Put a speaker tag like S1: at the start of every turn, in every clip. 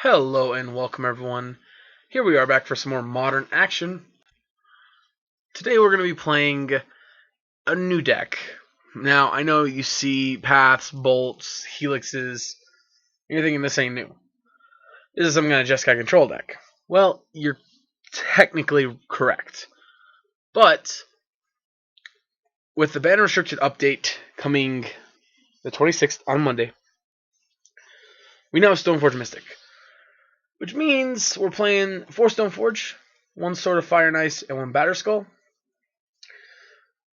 S1: Hello and welcome everyone. Here we are back for some more modern action. Today we're going to be playing a new deck. Now, I know you see paths, bolts, helixes. You're thinking this ain't new. This is some kind of Jeskai control deck. Well, you're technically correct. But with the ban restricted update coming the 26th on Monday, we now have Stoneforge Mystic. Which means we're playing 4 Stoneforge, 1 Sword of Fire and Ice, and 1 Batterskull.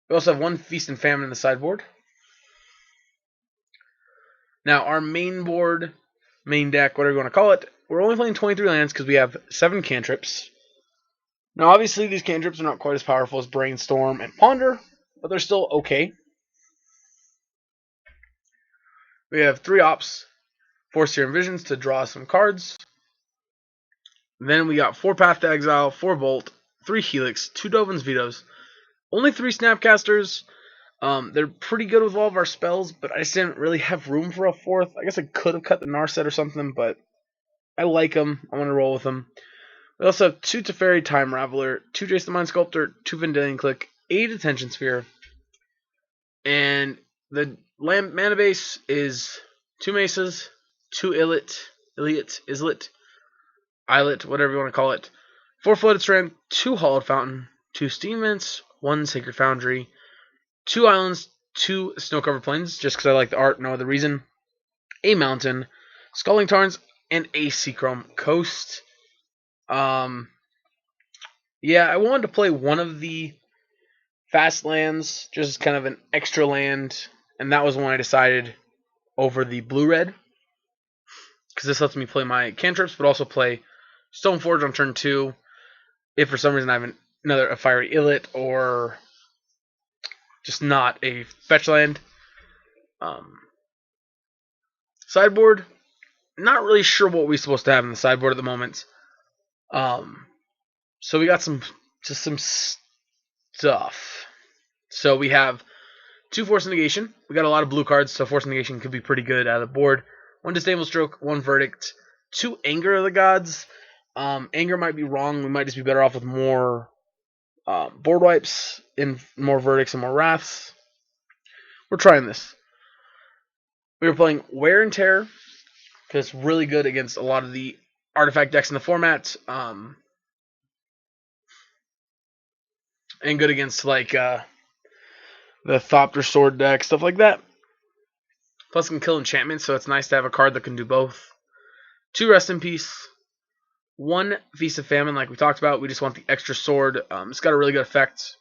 S1: We also have 1 Feast and Famine in the sideboard. Now, our main board, main deck, whatever you want to call it, we're only playing 23 lands because we have 7 cantrips. Now, obviously, these cantrips are not quite as powerful as Brainstorm and Ponder, but they're still okay. We have 3 Ops, 4 Serum Visions to draw some cards. Then we got 4 Path to Exile, 4 Bolt, 3 Helix, 2 Dovin's Vetoes, only 3 Snapcasters. They're pretty good with all of our spells, but I just didn't really have room for a 4th. I guess I could have cut the Narset or something, but I like them. I want to roll with them. We also have 2 Teferi Time Raveler, 2 Jace the Mind Sculptor, 2 Vendilion Click, 8 Attention Sphere, and the land mana base is 2 Mesas, 2 Islet, whatever you want to call it, 4 Flooded Strand, 2 Hollowed Fountain, 2 Steam Mints, 1 Sacred Foundry, 2 Islands, 2 Snow-Covered Plains, just because I like the art, no other reason, a Mountain, Scalding Tarns, and a Seachrome Coast. Yeah, I wanted to play one of the fast lands, just as kind of an extra land, and that was when I decided over the blue-red, because this lets me play my cantrips, but also play Stoneforge on turn 2, if for some reason I have a Fiery Illet, or just not a fetch land. Sideboard, not really sure what we're supposed to have in the sideboard at the moment. So we got some stuff. So we have 2 Force Negation. We got a lot of blue cards, so Force Negation could be pretty good out of the board. 1 Disdainful Stroke, 1 Verdict, 2 Anger of the Gods. Anger might be wrong. We might just be better off with more board wipes and more Verdicts and more Wraths. We're trying this. We were playing Wear and Tear because it's really good against a lot of the artifact decks in the format. And good against like the Thopter sword deck, stuff like that. Plus can kill enchantments, so it's nice to have a card that can do both. 2 Rest in Peace, 1 Feast of Famine, like we talked about. We just want the extra sword. It's got a really good effect.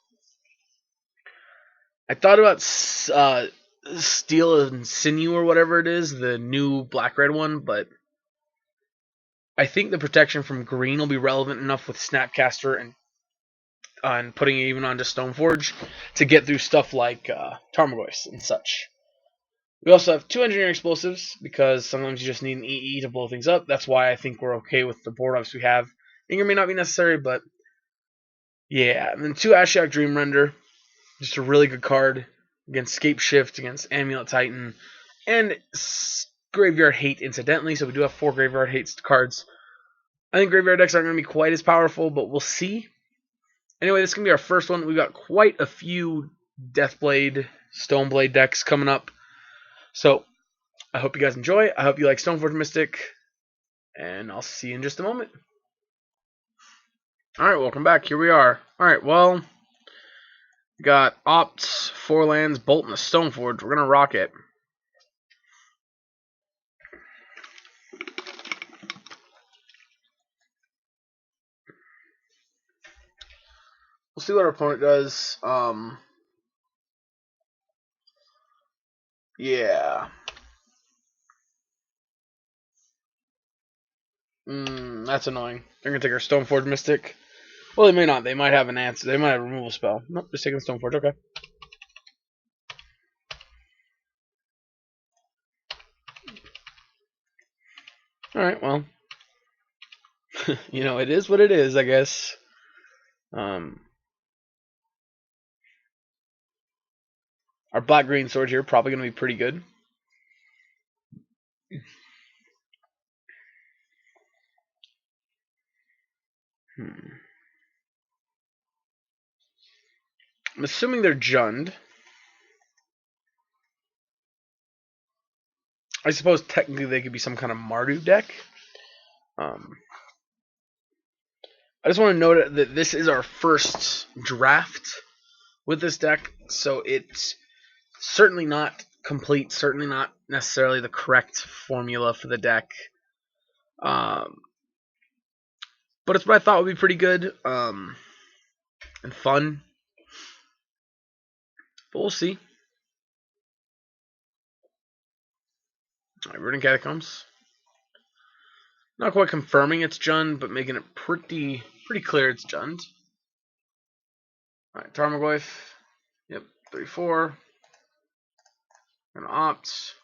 S1: I thought about Steel and Sinew or whatever it is, the new black-red one, but I think the protection from green will be relevant enough with Snapcaster and putting it even onto Stoneforge to get through stuff like Tarmogoyf and such. We also have 2 Engineering Explosives, because sometimes you just need an EE to blow things up. That's why I think we're okay with the board ups we have. Anger may not be necessary, but yeah. And then 2 Ashiok Dream Render, just a really good card against Scape Shift, against Amulet Titan, and Graveyard Hate incidentally, so we do have 4 Graveyard Hate cards. I think Graveyard decks aren't going to be quite as powerful, but we'll see. Anyway, this is going to be our first one. We've got quite a few Deathblade, Stoneblade decks coming up. So, I hope you guys enjoy. I hope you like Stoneforge Mystic. And I'll see you in just a moment. Alright, welcome back. Here we are. Alright, well, got Opt, 4 lands, Bolt, and a Stoneforge. We're going to rock it. We'll see what our opponent does. Yeah. That's annoying. They're going to take our Stoneforge Mystic. Well, they may not. They might have an answer. They might have a removal spell. Nope, just taking Stoneforge. Okay. Alright, well. It is what it is, I guess. Our black-green sword here probably going to be pretty good. I'm assuming they're Jund. I suppose technically they could be some kind of Mardu deck. I just want to note that this is our first draft with this deck, so it's certainly not complete, certainly not necessarily the correct formula for the deck. But it's what I thought would be pretty good and fun. But we'll see. Alright, Rooting Catacombs. Not quite confirming it's Jund, but making it pretty clear it's Jund. Alright, Tarmogoyf. Yep, 3-4. Gonna opt.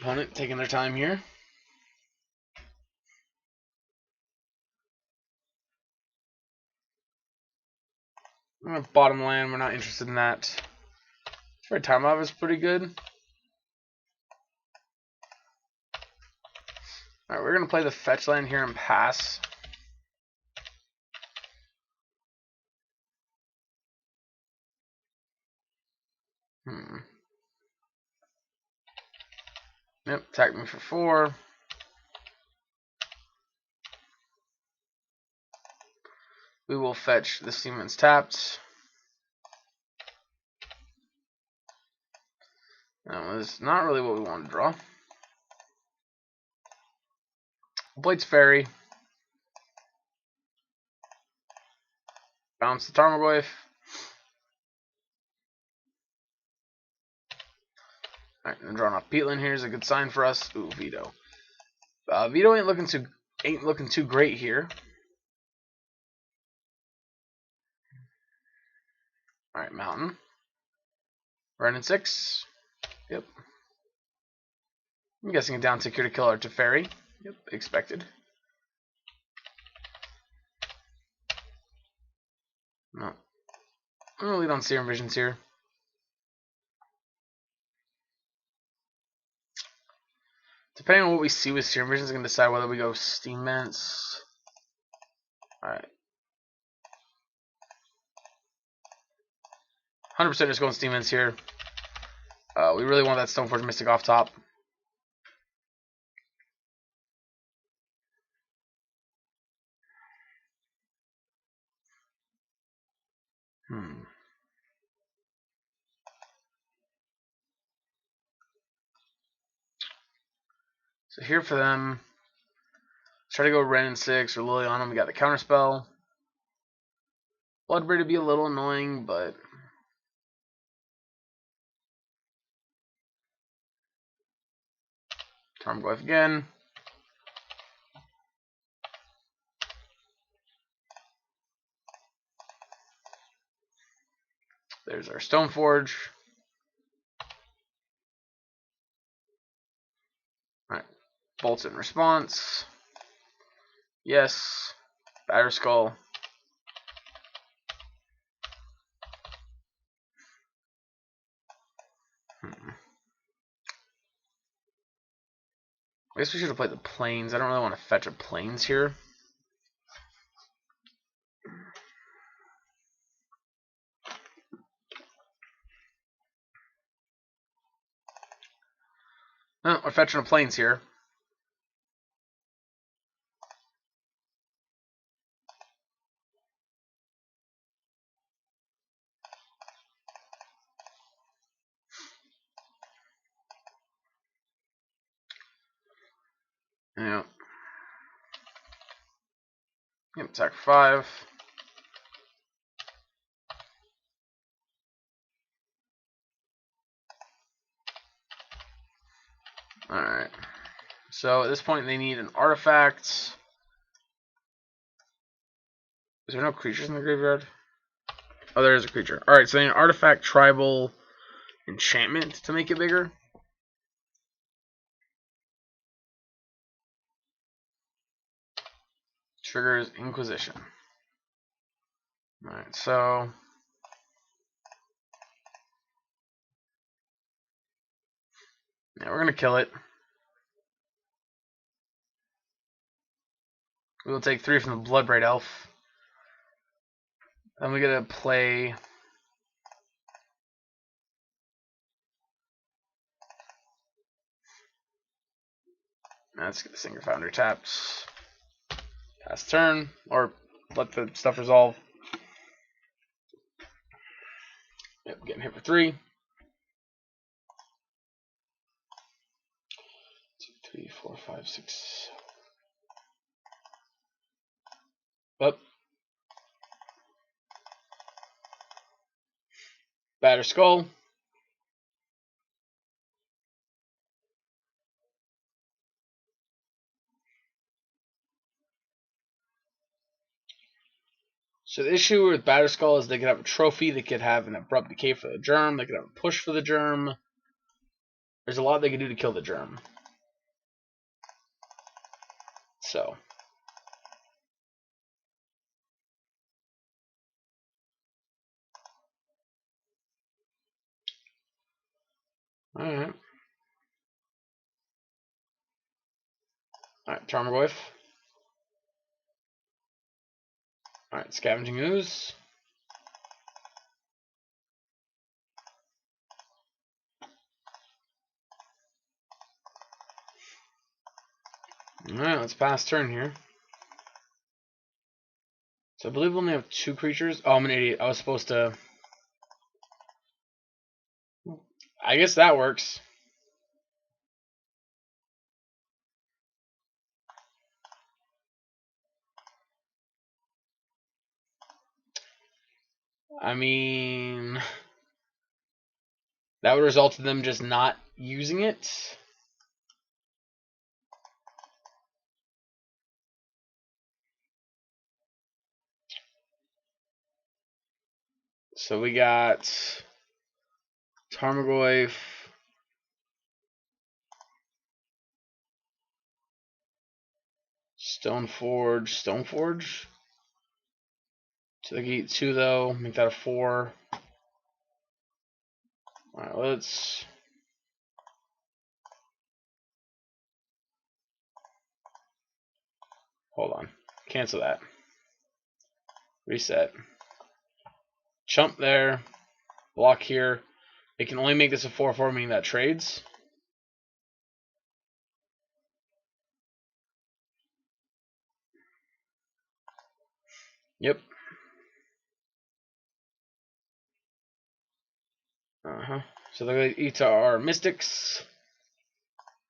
S1: Opponent taking their time here. Bottom land, we're not interested in that. Red Tarmov is pretty good. Alright, we're gonna play the fetch land here and pass. Yep, attack me for 4. We will fetch the Siemens tapped. That was not really what we wanted to draw. Blade's Fairy. Bounce the Tarmogoyf. Alright, and drawing off Peatland here is a good sign for us. Ooh, Veto. Veto ain't looking too great here. Alright, Mountain. Ren and 6. Yep. I'm guessing a down tick here to kill our Teferi. Yep, expected. No. I'm gonna lead on Serum Visions here. Depending on what we see with Serum Visions, is gonna decide whether we go Steam Vents. Alright. 100% just going Steam Vents here. We really want that Stoneforge Mystic off top. So here for them, try to go Ren and 6 or Lily on them. We got the Counterspell. Bloodbraid would be a little annoying, but Tarmogoyf again. There's our Stoneforge. Alright. Bolts in response. Yes. Batter Skull. I guess we should have played the Plains. I don't really want to fetch a Plains here. No, we're fetching a Plains here. Yeah. Yep, attack for 5. Alright. So at this point they need an artifact. Is there no creatures in the graveyard? Oh, there is a creature. Alright, so they need an artifact, tribal, enchantment to make it bigger. Triggers Inquisition. Alright, so Yeah, we're gonna kill it. We will take 3 from the Bloodbraid Elf. Then we gotta play. Let's get the Singer Founder tapped. Pass turn, or let the stuff resolve. Yep, getting hit for 3. 2, 3, 4, 5, 6. Up. Batter Skull. So the issue with Batter Skull is they could have a trophy, they could have an abrupt decay for the germ, they could have a push for the germ. There's a lot they could do to kill the germ. So. Alright. Alright, Tarmogoyf. Alright, Scavenging Ooze. Alright, let's pass turn here. So I believe we only have 2 creatures. Oh, I'm an idiot. I was supposed to... I guess that works. I mean... That would result in them just not using it. So we got Tarmogoyf, Stoneforge. So they can eat 2 though, make that a 4. Alright, let's... Hold on. Cancel that. Reset. Chump there. Block here. It can only make this a 4/4, meaning that trades. Yep. So they're going to eat our Mystics.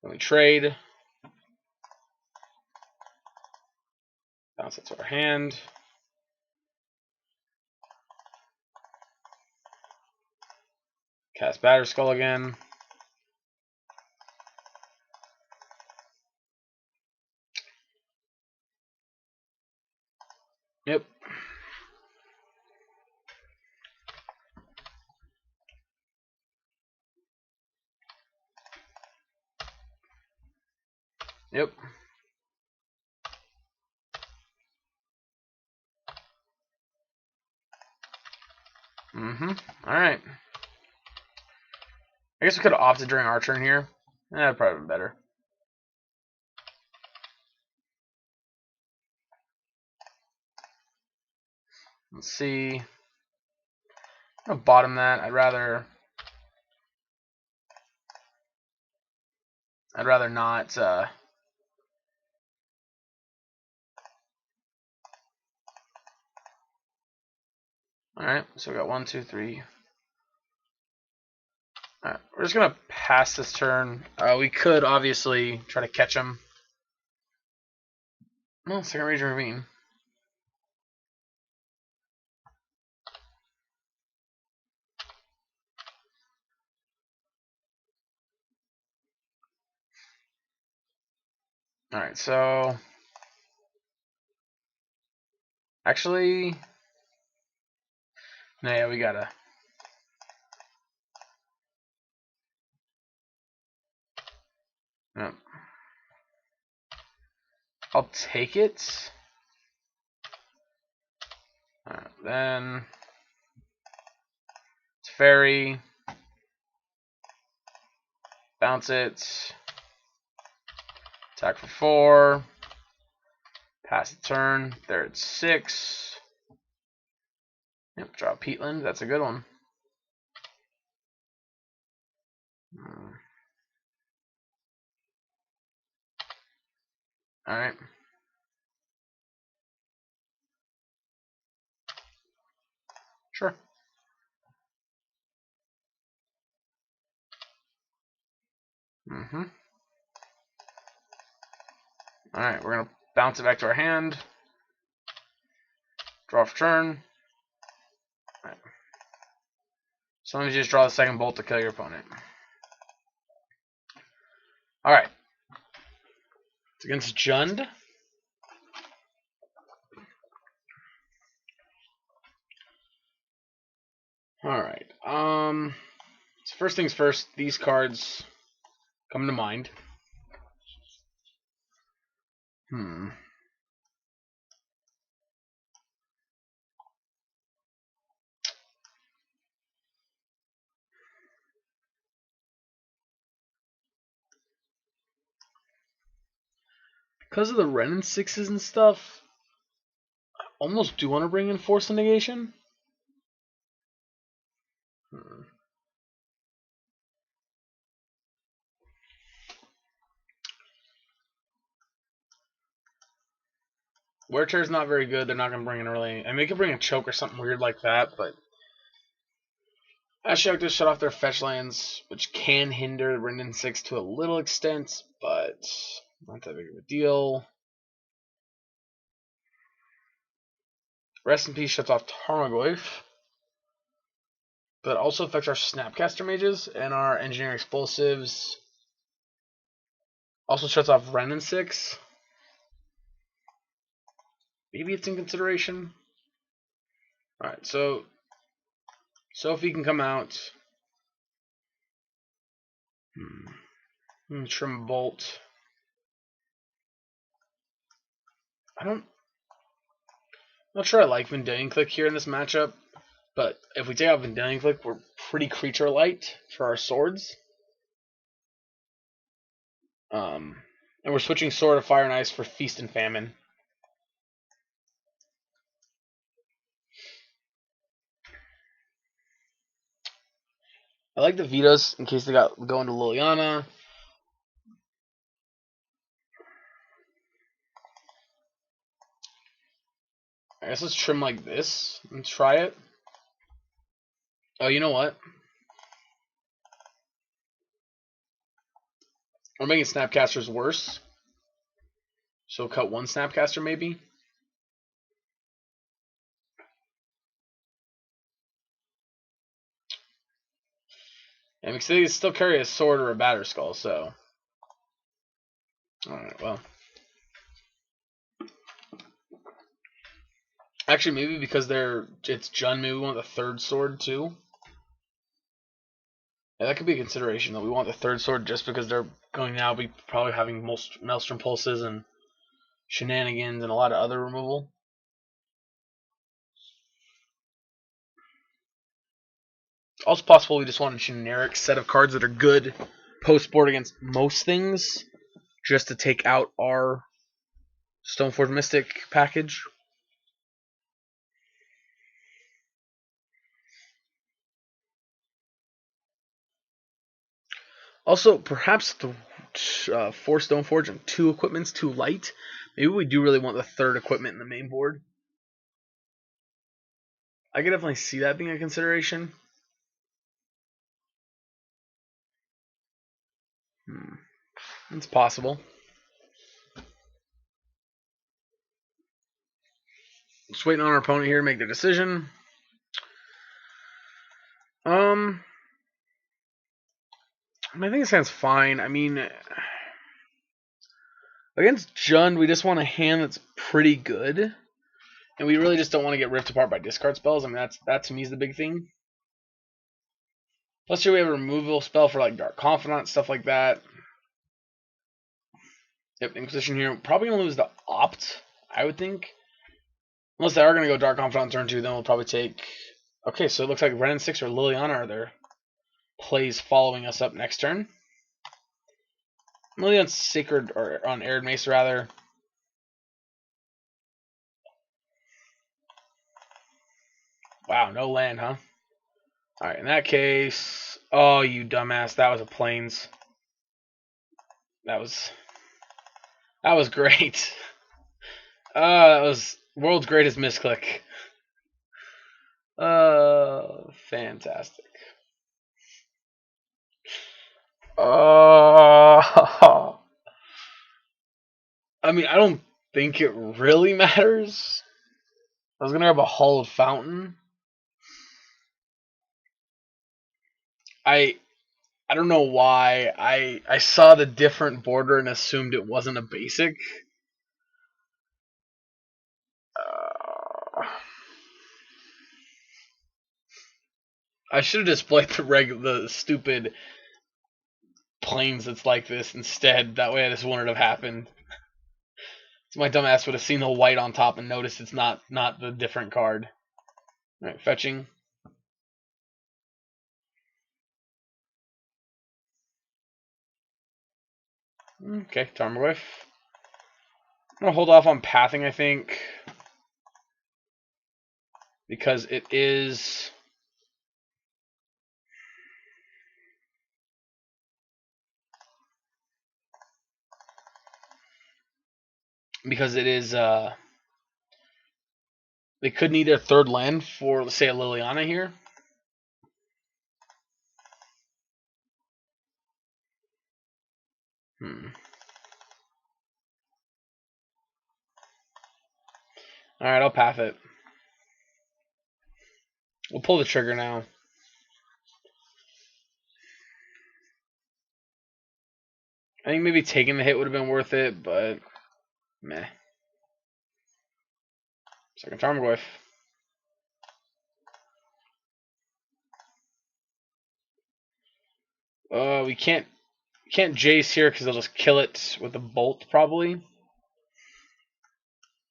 S1: Then we trade. Bounce it to our hand. Cast Batter Skull again. Yep. Yep. Alright. I guess we could have opted during our turn here. That'd probably been better. Let's see. I'm gonna bottom that. I'd rather not. Alright, so we got 1, 2, 3. Alright, we're just gonna pass this turn. We could obviously try to catch him. No, second Raging Ravine. Alright, so actually, no, yeah, we gotta. No. I'll take it. Alright, then it's Fairy. Bounce it. Attack for 4. Pass the turn. There it's 6. Yep, draw Peatland. That's a good one. Alright. Sure. Alright, we're going to bounce it back to our hand. Draw for turn. Right. Sometimes you just draw the second bolt to kill your opponent. Alright. It's against Jund. Alright. So first things first, these cards come to mind. Because of the Ren and 6s and stuff, I almost do want to bring in Force and Negation. Wear Chair is not very good. They're not going to bring in really... I mean, they could bring a Choke or something weird like that, but... Actually, I have to shut off their fetch lands, which can hinder Ren and 6 to a little extent, but not that big of a deal. Rest in Peace shuts off Tarmogoyf, but also affects our Snapcaster Mages and our Engineering Explosives. Also shuts off Ren and 6. Maybe it's in consideration. Alright, so Sophie can come out. Trim Bolt. I'm not sure I like Vendilion Click here in this matchup, but if we take out Vendilion Click, we're pretty creature light for our swords. And we're switching Sword of Fire and Ice for Feast and Famine. I like the vetoes in case they go into Liliana. I guess let's trim like this and try it. Oh, you know what? We're making Snapcasters worse. So cut one Snapcaster maybe. And because they still carry a sword or a batter skull, so. Alright, well. Actually, maybe because it's Jund, maybe we want the third sword too. Yeah, that could be a consideration, though. We want the third sword just because they're going to now be probably having most Maelstrom Pulses and Shenanigans and a lot of other removal. It's also possible we just want a generic set of cards that are good post-board against most things, just to take out our Stoneforge Mystic package. Also, perhaps the 4 Stoneforge and 2 equipment's too light. Maybe we do really want the third equipment in the main board. I could definitely see that being a consideration. It's possible. Just waiting on our opponent here to make the decision. I think it sounds fine. I mean, against Jund, we just want a hand that's pretty good. And we really just don't want to get ripped apart by discard spells. I mean, that to me is the big thing. Plus, we have a removal spell for like Dark Confidant, stuff like that. Yep, Inquisition here. Probably going to lose the Opt, I would think. Unless they are going to go Dark Confidant turn 2, then we'll probably take... Okay, so it looks like Ren and 6 or Liliana are there. Plays following us up next turn. Only on Sacred or on Arid Mace rather. Wow, no land, huh? Alright, in that case... Oh, you dumbass. That was a Plains. That was great. That was world's greatest misclick. Fantastic. I mean, I don't think it really matters. I was gonna have a Hallowed Fountain. I I don't know why. I saw the different border and assumed it wasn't a basic. Uh, I should have displayed the stupid planes that's like this instead. That way, this wouldn't have happened. So my dumbass would have seen the white on top and noticed it's not the different card. All right, fetching. Okay, Tarmogoyf. I'm gonna hold off on pathing, I think, because it is they could need a third land for, let's say, a Liliana here. Alright, I'll path it. We'll pull the trigger now. I think maybe taking the hit would have been worth it, but meh. Second Tarmogoyf. We can't Jace here because they'll just kill it with a bolt probably.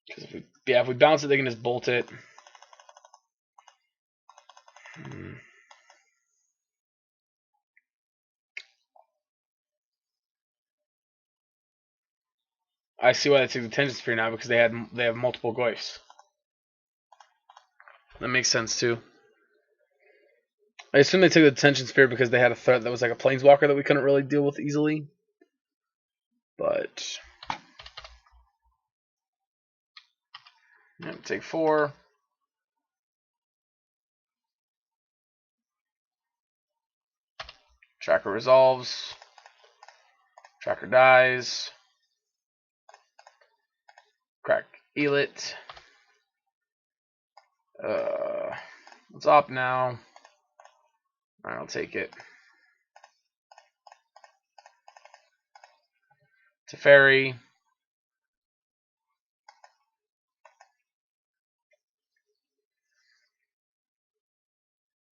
S1: Because if we bounce it, they can just bolt it. I see why they took the Tension Sphere now, because they have multiple Goyfs. That makes sense too. I assume they took the Tension Sphere because they had a threat that was like a Planeswalker that we couldn't really deal with easily. But yeah, take 4. Tracker resolves. Tracker dies. Crack Elit. It's up now. Alright, I'll take it. Teferi.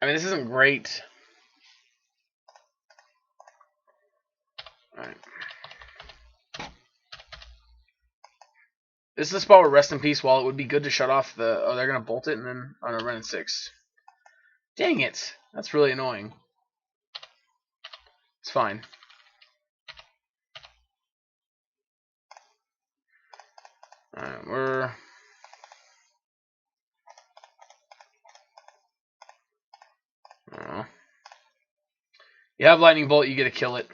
S1: I mean, this isn't great. Alright. This is the spot where Rest in Peace, while it would be good to shut off the... Oh, they're going to bolt it and then... Oh, no, run in 6. Dang it. That's really annoying. It's fine. Alright, we're... You have Lightning Bolt, you get to kill it.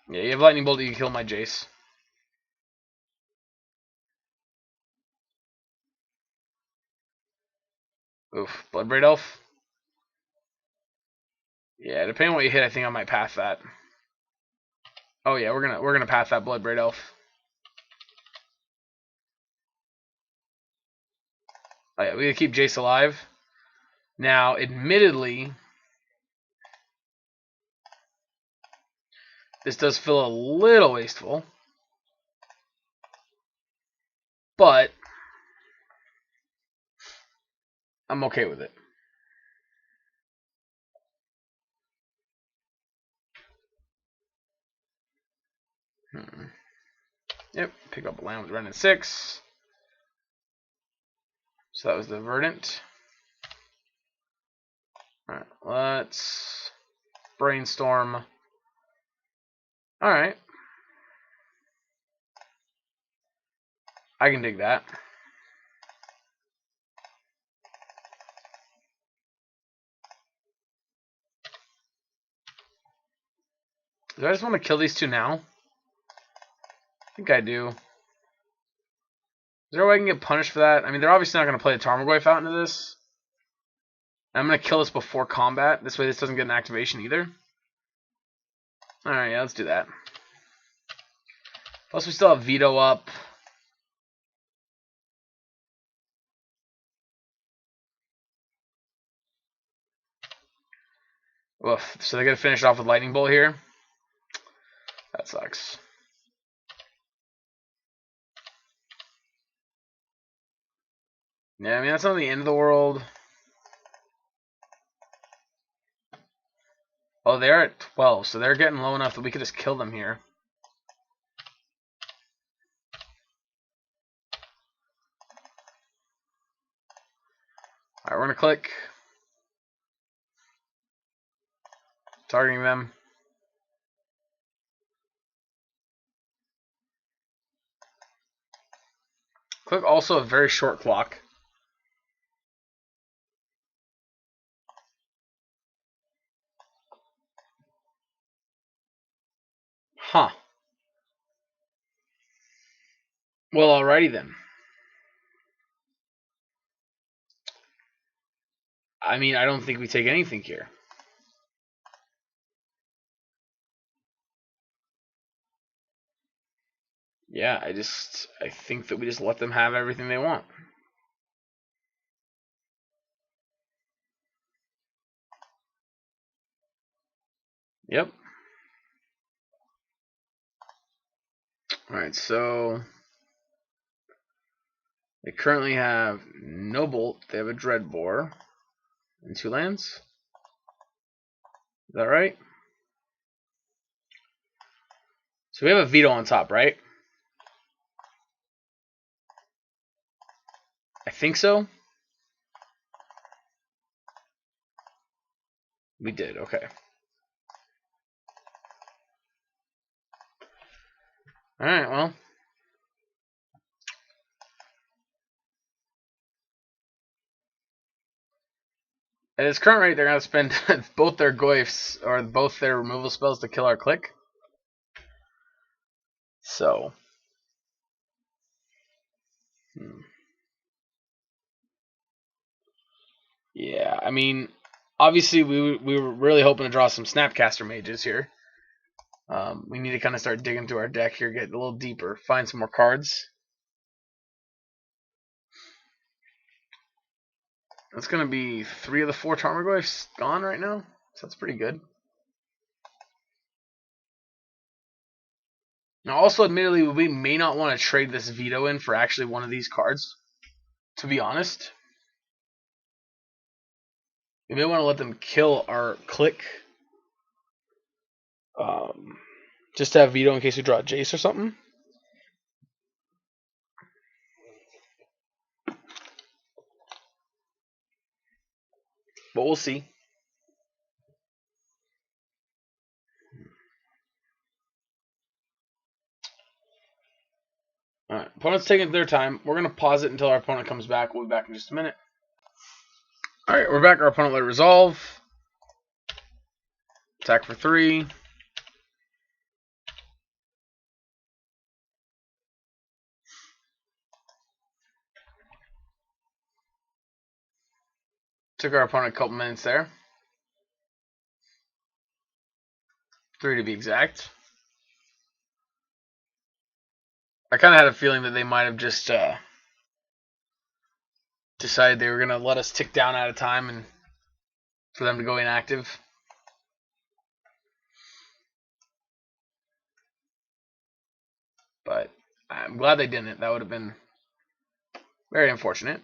S1: Yeah, you have Lightning Bolt, you can kill my Jace. Oof, Bloodbraid Elf. Yeah, depending on what you hit, I think I might path that. Oh yeah, we're gonna path that Bloodbraid Elf. Oh yeah, we gotta keep Jace alive. Now, admittedly, this does feel a little wasteful, but I'm okay with it. Yep, pick up a land with run in 6. So that was the Verdant. Alright, let's brainstorm. Alright. I can dig that. Do I just want to kill these two now? I think I do. Is there a way I can get punished for that? I mean, they're obviously not going to play the Tarmogoyf out into this. I'm going to kill this before combat. This way this doesn't get an activation either. Alright, yeah, let's do that. Plus we still have Veto up. Oof. So they're going to finish off with Lightning Bolt here. That sucks. Yeah, I mean, that's not the end of the world. Oh, they're at 12, so they're getting low enough that we could just kill them here. Alright, we're going to click. Targeting them. Click also a very short clock. Huh. Well, alrighty then. I mean, I don't think we take anything here. Yeah, I think that we just let them have everything they want. Yep. Alright, so they currently have no Bolt. They have a Dreadbore and 2 lands. Is that right? So we have a Veto on top, right? I think so. We did, okay. Alright, well. At its current rate, they're going to spend both their Goyfs, or both their removal spells to kill our Click. So. Yeah, I mean, obviously we were really hoping to draw some Snapcaster Mages here. We need to kind of start digging through our deck here, get a little deeper, find some more cards. That's going to be 3 of the 4 Tarmogoyfs gone right now, so that's pretty good. Now, also, admittedly, we may not want to trade this Veto in for actually one of these cards, to be honest. We may want to let them kill our Click. Just to have Veto in case we draw a Jace or something. But we'll see. Alright, opponent's taking their time. We're going to pause it until our opponent comes back. We'll be back in just a minute. Alright, we're back. Our opponent let resolve. Attack for 3. Took our opponent a couple minutes there. 3 to be exact. I kind of had a feeling that they might have just decided they were going to let us tick down out of time and for them to go inactive. But I'm glad they didn't. That would have been very unfortunate.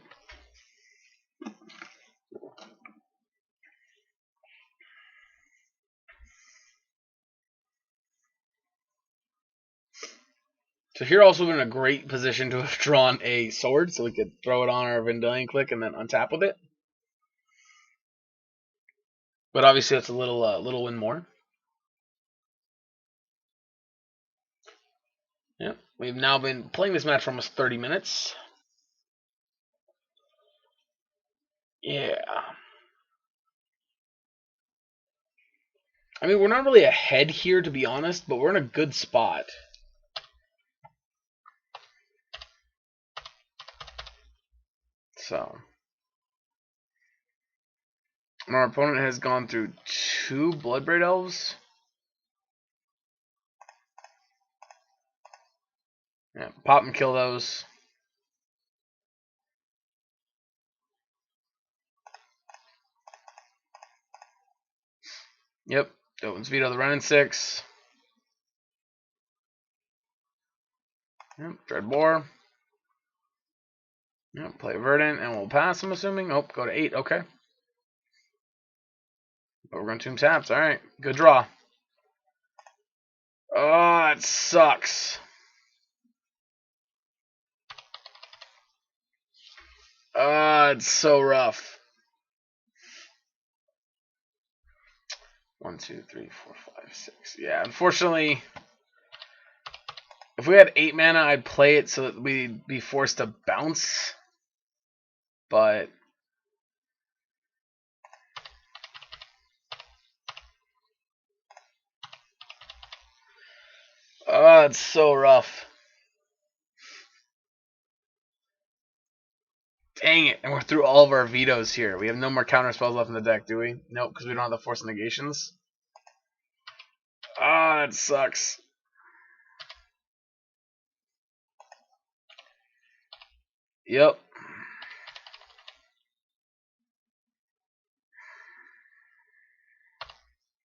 S1: So here also in a great position to have drawn a sword, so we could throw it on our Vendilion Click and then untap with it. But obviously that's a little win more. Yep, we've now been playing this match for almost 30 minutes. Yeah. I mean, we're not really ahead here, to be honest, but we're in a good spot. So. And our opponent has gone through 2 Bloodbraid Elves. Yeah, pop and kill those. Yep, that one's veto the Renin 6. Yep, Dread Boar. Yep, play Verdant, and we'll pass, I'm assuming. Oh, go to 8, okay. But we're going to Tomb Taps, alright. Good draw. Oh, it sucks. It's so rough. 1, 2, 3, 4, 5, 6. Yeah, unfortunately, if we had 8 mana, I'd play it so that we'd be forced to bounce. But it's so rough. Dang it, and we're through all of our vetoes here. We have no more counter spells left in the deck, do we? Nope, because we don't have the Force Negations. That sucks. Yep.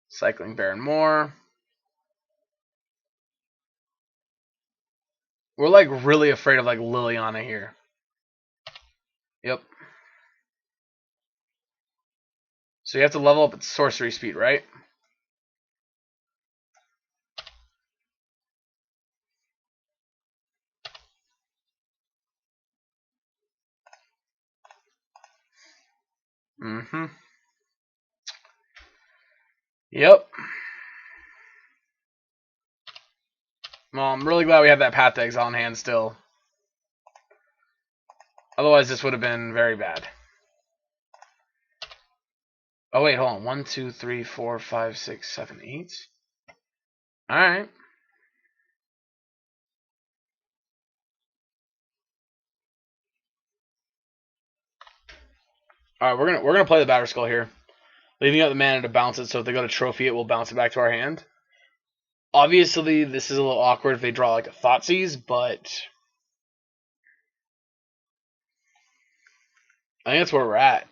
S1: Cycling Baron more. We're like really afraid of like Liliana here. Yep. So you have to level up at sorcery speed, right? Mm-hmm. Yep. Well, I'm really glad we have that Path to Exile in hand still. Otherwise, this would have been very bad. Oh, wait, hold on. 1, 2, 3, 4, 5, 6, 7, 8. Alright. Alright, we're gonna play the Batter Skull here. Leaving out the mana to bounce it, so if they go to trophy it, we'll bounce it back to our hand. Obviously, this is a little awkward if they draw like a Thoughtseize, but I think that's where we're at.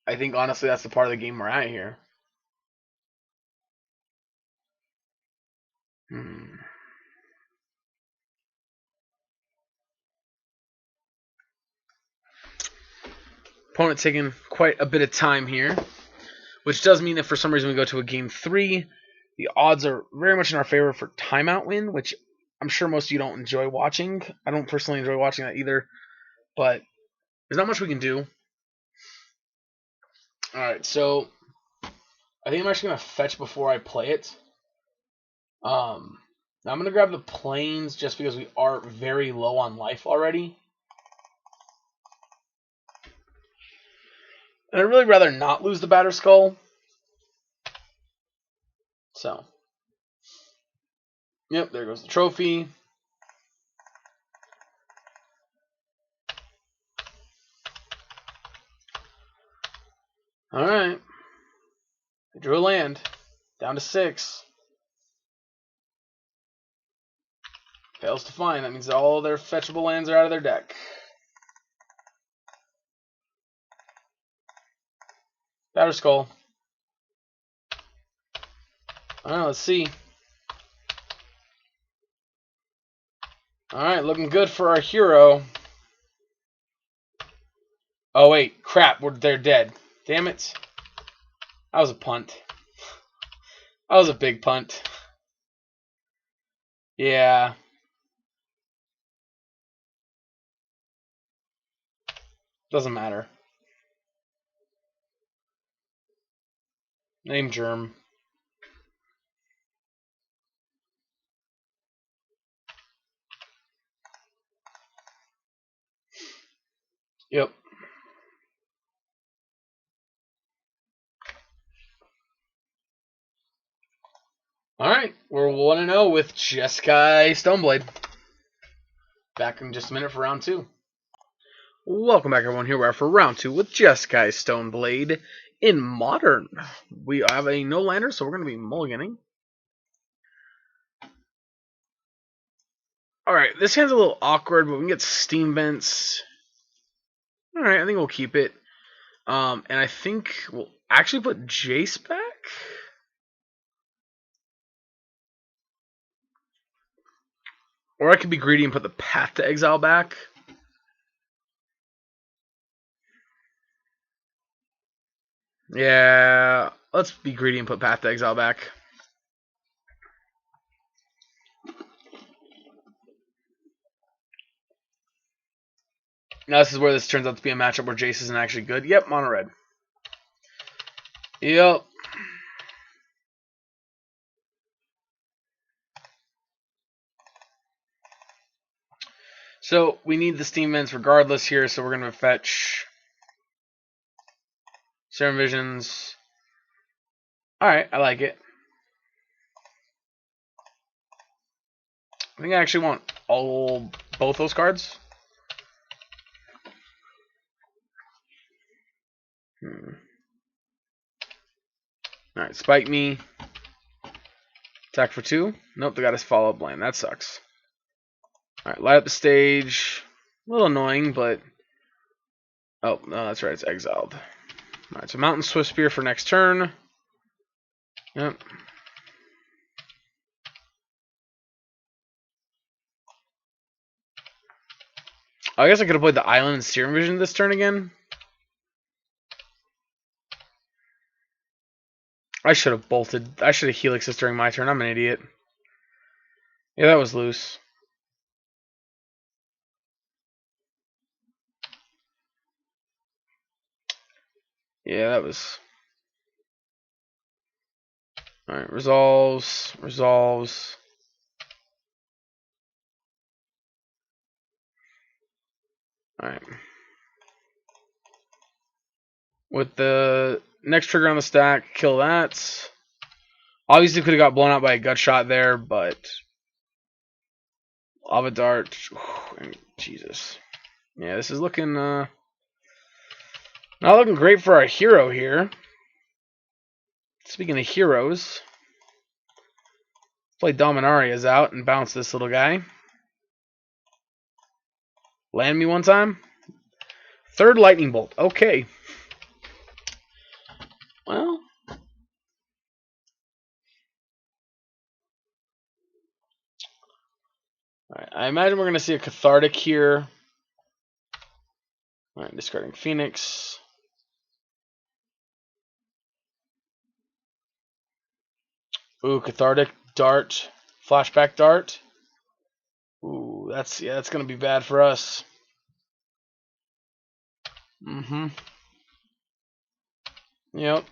S1: I think, honestly, that's the part of the game we're at here. Opponent taking quite a bit of time here, which does mean that for some reason we go to a game 3. The odds are very much in our favor for timeout win, which I'm sure most of you don't enjoy watching. I don't personally enjoy watching that either, but there's not much we can do. Alright, so I think I'm actually going to fetch before I play it. Now I'm going to grab the Plains just because we are very low on life already. And I'd really rather not lose the Batter Skull. So, yep, there goes the trophy. Alright. They drew a land. Down to 6. Fails to find. That means all their fetchable lands are out of their deck. Batter Skull. Alright, let's see. Alright, looking good for our hero. Oh, wait. Crap. They're dead. Damn it. That was a punt. That was a big punt. Yeah. Doesn't matter. Name Germ. Yep. Alright, we're 1-0 with Jeskai Stoneblade. Back in just a minute for round 2. Welcome back, everyone. Here we are for round 2 with Jeskai Stoneblade in Modern. We have a no-lander, so we're going to be mulliganing. Alright, this hand's a little awkward, but we can get Steam Vents. Alright, I think we'll keep it. And I think we'll actually put Jace back? Or I could be greedy and put the Path to Exile back. Yeah, let's be greedy and put Path to Exile back. Now this is where this turns out to be a matchup where Jace isn't actually good. Yep, mono red. Yep. So we need the Steam Vents regardless here, so we're going to fetch Serum Visions. Alright, I like it. I think I actually want both those cards. Alright, Spike Me. Attack for 2. Nope, they got his follow-up lane. That sucks. Alright, light up the stage. A little annoying, but... Oh, no, that's right, it's exiled. Alright, so Mountain Swift Spear for next turn. Yep. I guess I could have played the Island and Serum Vision this turn again. I should have bolted. I should have Helixed this during my turn. I'm an idiot. Yeah, that was loose. Yeah, that was... Alright, resolves. Resolves. Alright. With the next trigger on the stack, kill that. Obviously could have got blown out by a gut shot there, but... Lava Dart. Jesus. Yeah, this is looking... not looking great for our hero here. Speaking of heroes... Play Dominaria's out and bounce this little guy. Land me one time. Third Lightning Bolt. Okay. Well. Alright, I imagine we're going to see a Cathartic here. Alright, discarding Phoenix. Ooh, Cathartic, Dart, Flashback Dart. Ooh, that's going to be bad for us. Mm-hmm. Yep.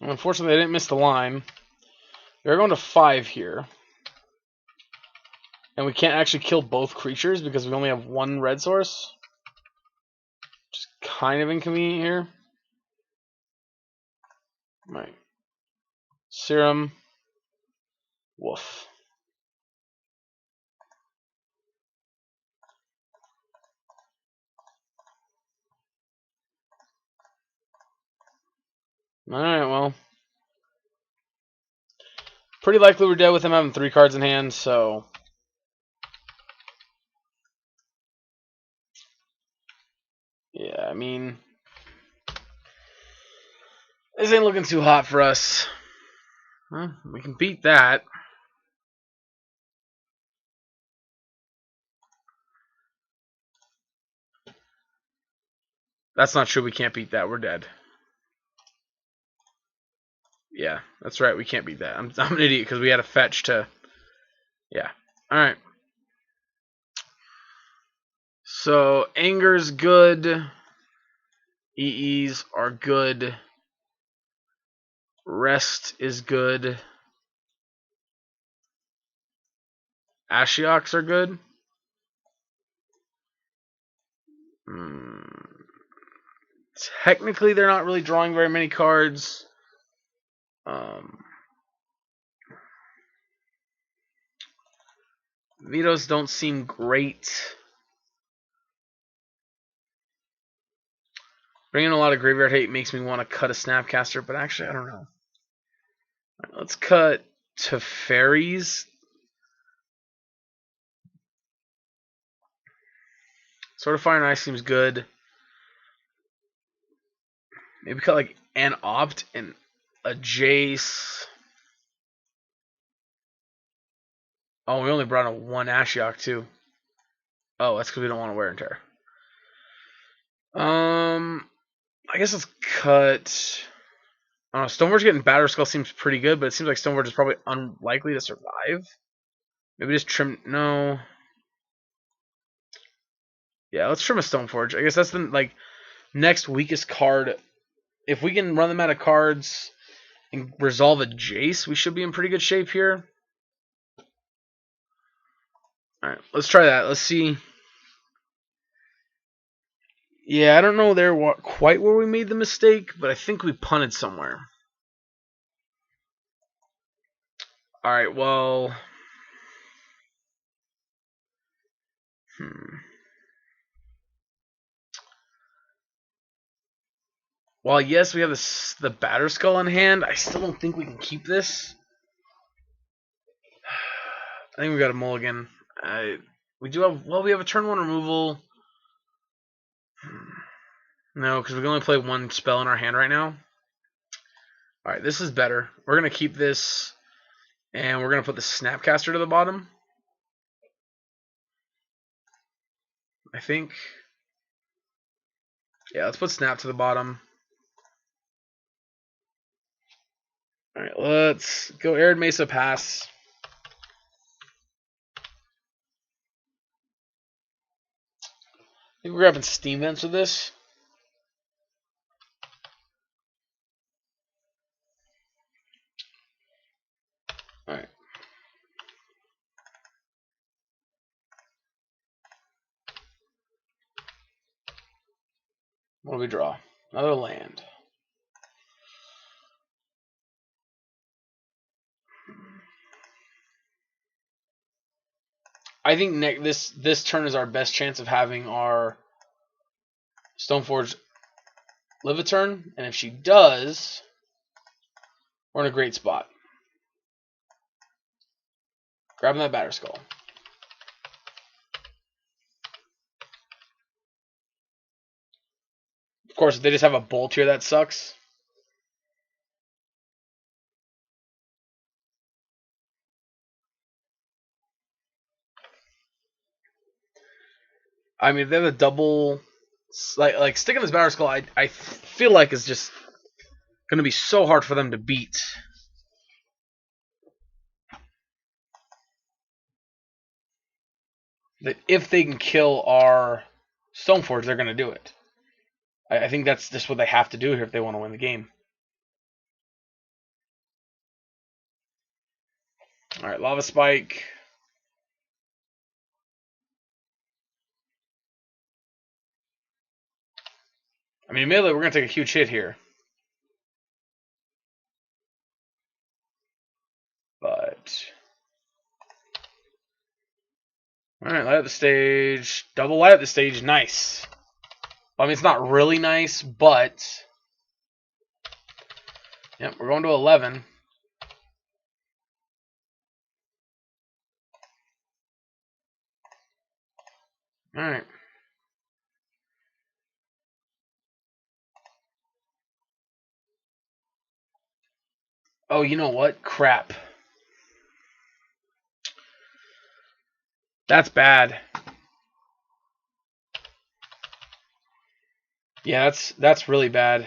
S1: Unfortunately, I didn't miss the line. They're going to 5 here. And we can't actually kill both creatures because we only have one red source. Which is kind of inconvenient here. Right. Serum. Woof. Alright, well. Pretty likely we're dead with him having 3 cards in hand, so... Yeah, I mean... This ain't looking too hot for us. Well, we can beat that. That's not true, we can't beat that, we're dead. Yeah, that's right. We can't beat that. I'm an idiot because we had a fetch to. Yeah. All right. So Anger's good. EEs are good. Rest is good. Ashioks are good. Technically, they're not really drawing very many cards. Vetoes don't seem great. Bringing a lot of graveyard hate makes me want to cut a Snapcaster, but actually, I don't know. Right, let's cut to fairies. Sort of Fire and Ice seems good. Maybe cut like an Opt and a Jace. Oh, we only brought a one Ashiok too. Oh, that's because we don't want to wear and tear. I guess let's cut. I don't know. Stoneforge getting Batter Skull seems pretty good, but it seems like Stoneforge is probably unlikely to survive. Maybe just trim. No. Yeah, let's trim a Stoneforge. I guess that's the next weakest card. If we can run them out of cards and resolve a Jace, we should be in pretty good shape here. Alright, let's try that. Let's see. Yeah, I don't know quite where we made the mistake, but I think we punted somewhere. Alright, well. While yes, we have the Batter Skull in hand, I still don't think we can keep this. I think we got a mulligan. We have a turn 1 removal. No, because we can only play one spell in our hand right now. Alright, this is better. We're going to keep this, and we're going to put the Snapcaster to the bottom. I think. Yeah, let's put Snap to the bottom. Alright, let's go Arid Mesa pass. I think we're grabbing Steam Vents with this. Alright. What do we draw? Another land. I think this turn is our best chance of having our Stoneforge live a turn, and if she does, we're in a great spot. Grabbing that Batter Skull. Of course, if they just have a Bolt here, that sucks. I mean, if they have a double, like sticking this Batter Skull, I feel like is just going to be so hard for them to beat. That if they can kill our Stoneforge, they're going to do it. I think that's just what they have to do here if they want to win the game. All right, Lava Spike. I mean, admittedly, we're going to take a huge hit here. But... Alright, light up the stage. Double light up the stage. Nice. I mean, it's not really nice, but... Yep, we're going to 11. Alright. Oh, you know what? Crap. That's bad. Yeah, that's really bad.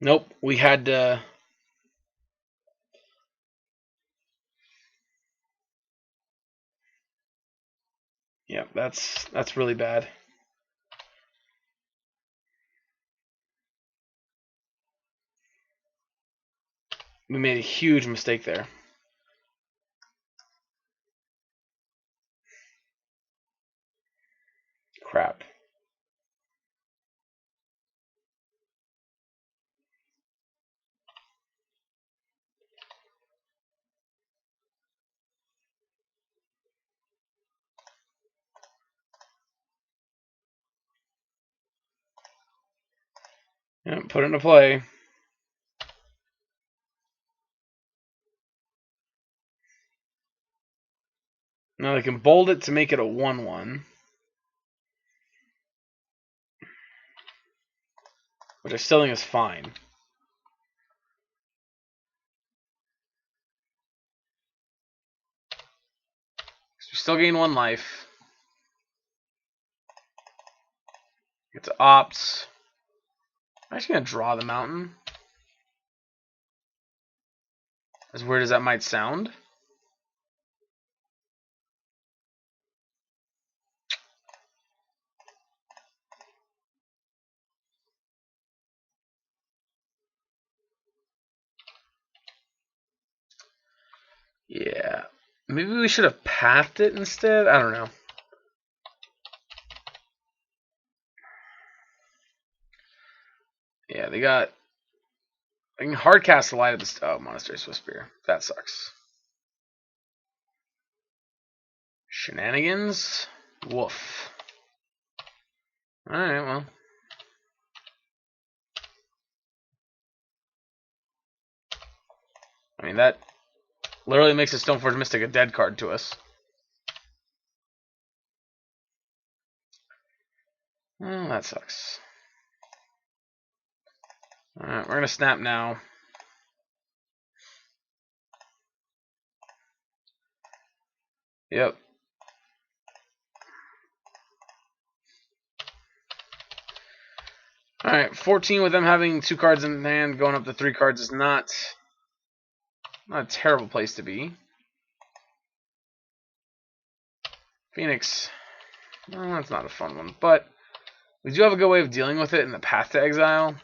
S1: Nope, we had to. Yeah, that's really bad. We made a huge mistake there. Crap. Yeah, put it into play. Now they can bold it to make it a 1/1, which I still think is fine. We still gain 1 life. Get to opt. I'm actually gonna draw the mountain. As weird as that might sound. Yeah. Maybe we should have pathed it instead? I don't know. Yeah, they got. I can hardcast the light of the. Oh, Monastery Swiftspear. That sucks. Shenanigans? Woof. Alright, well. I mean, that literally makes a Stoneforge Mystic a dead card to us. Oh, that sucks. Alright, we're gonna snap now. Yep. Alright, 14 with them having 2 cards in hand, going up to 3 cards is not a terrible place to be. Phoenix. Well, that's not a fun one, but we do have a good way of dealing with it in the Path to Exile.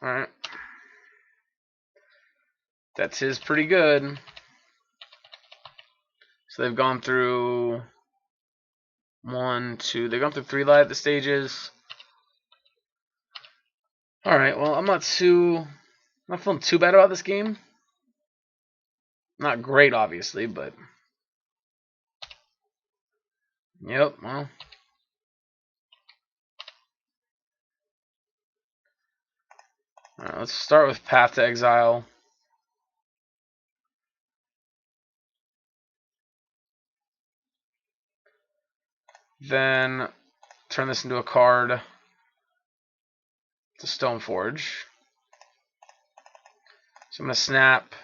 S1: Alright. That's his pretty good. So they've gone through 1, 2. They've gone through 3 light the stages. Alright, well, I'm not feeling too bad about this game. Not great, obviously, but yep, well. Alright, let's start with Path to Exile. Then turn this into a card to Stoneforge. So I'm going to snap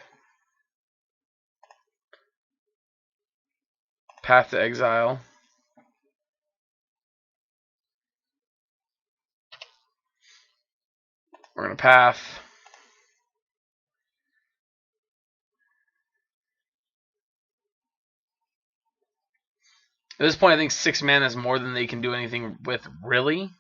S1: Path to Exile. We're going to Path. At this point, I think 6 mana is more than they can do anything with, really.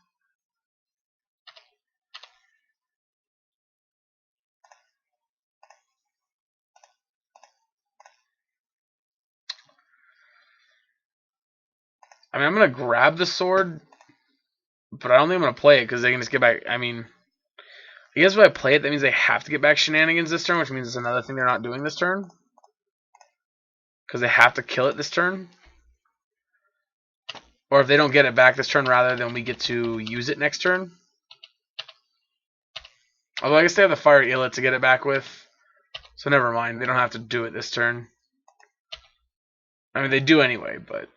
S1: I mean, I'm going to grab the sword, but I don't think I'm going to play it because they can just get back. I mean, I guess if I play it, that means they have to get back Shenanigans this turn, which means it's another thing they're not doing this turn. Because they have to kill it this turn. Or if they don't get it back this turn, rather, then we get to use it next turn. Although I guess they have the Fire Elet to get it back with. So never mind. They don't have to do it this turn. I mean, they do anyway, but...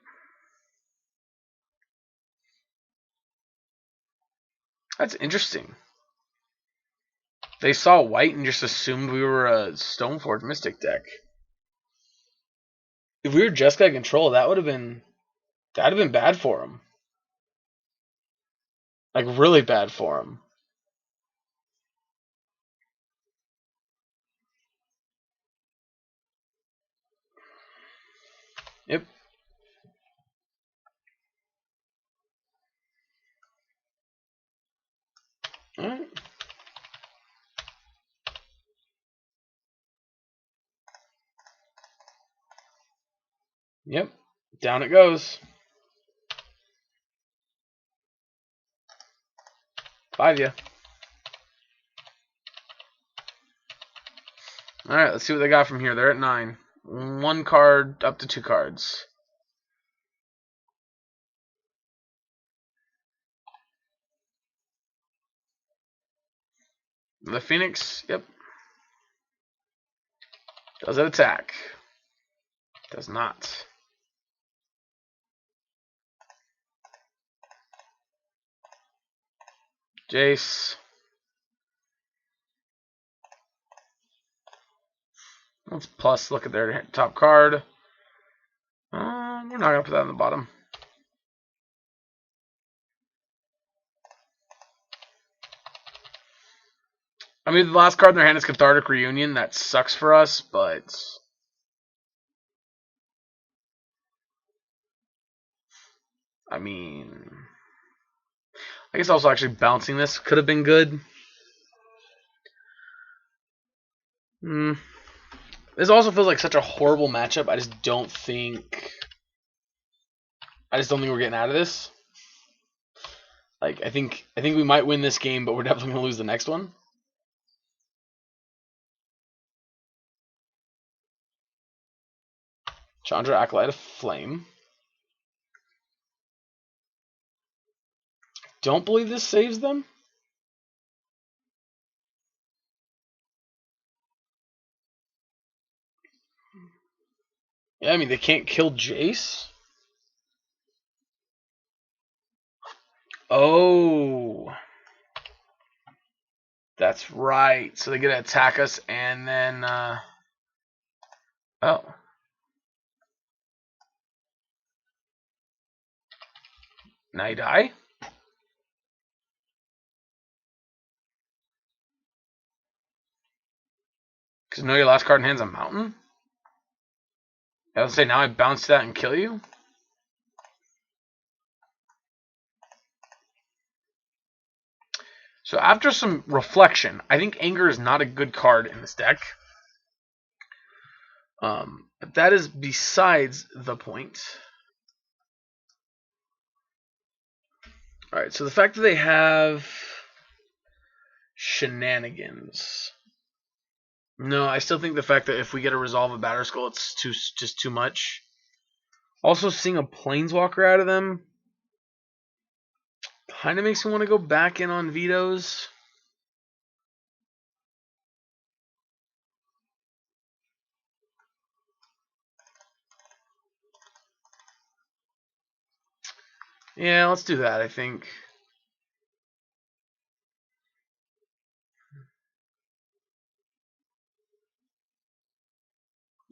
S1: That's interesting. They saw white and just assumed we were a Stoneforge Mystic deck. If we were Jeskai control, that would have been bad for them. Like, really bad for him. Yep. Alright. Yep. Down it goes. 5 ya. Alright, let's see what they got from here. They're at 9. 1 card up to 2 cards. The Phoenix, yep. Does it attack? Does not. Jace. Let's plus look at their top card. We're not going to put that on the bottom. I mean, the last card in their hand is Cathartic Reunion. That sucks for us, but... I mean... I guess also actually bouncing this could have been good. This also feels like such a horrible matchup. I just don't think we're getting out of this. Like, I think we might win this game, but we're definitely gonna lose the next one. Chandra, Acolyte of Flame. Don't believe this saves them. Yeah, I mean, they can't kill Jace. Oh. That's right. So they get to attack us, and then... Oh. Now you die? Because know your last card in hand's a mountain? I would say now I bounce that and kill you? So after some reflection, I think Anger is not a good card in this deck. But that is besides the point. Alright, so the fact that they have Shenanigans. No, I still think the fact that if we get a Resolve of Batterskull, it's just too much. Also, seeing a Planeswalker out of them kind of makes me want to go back in on vetoes. Yeah, let's do that, I think.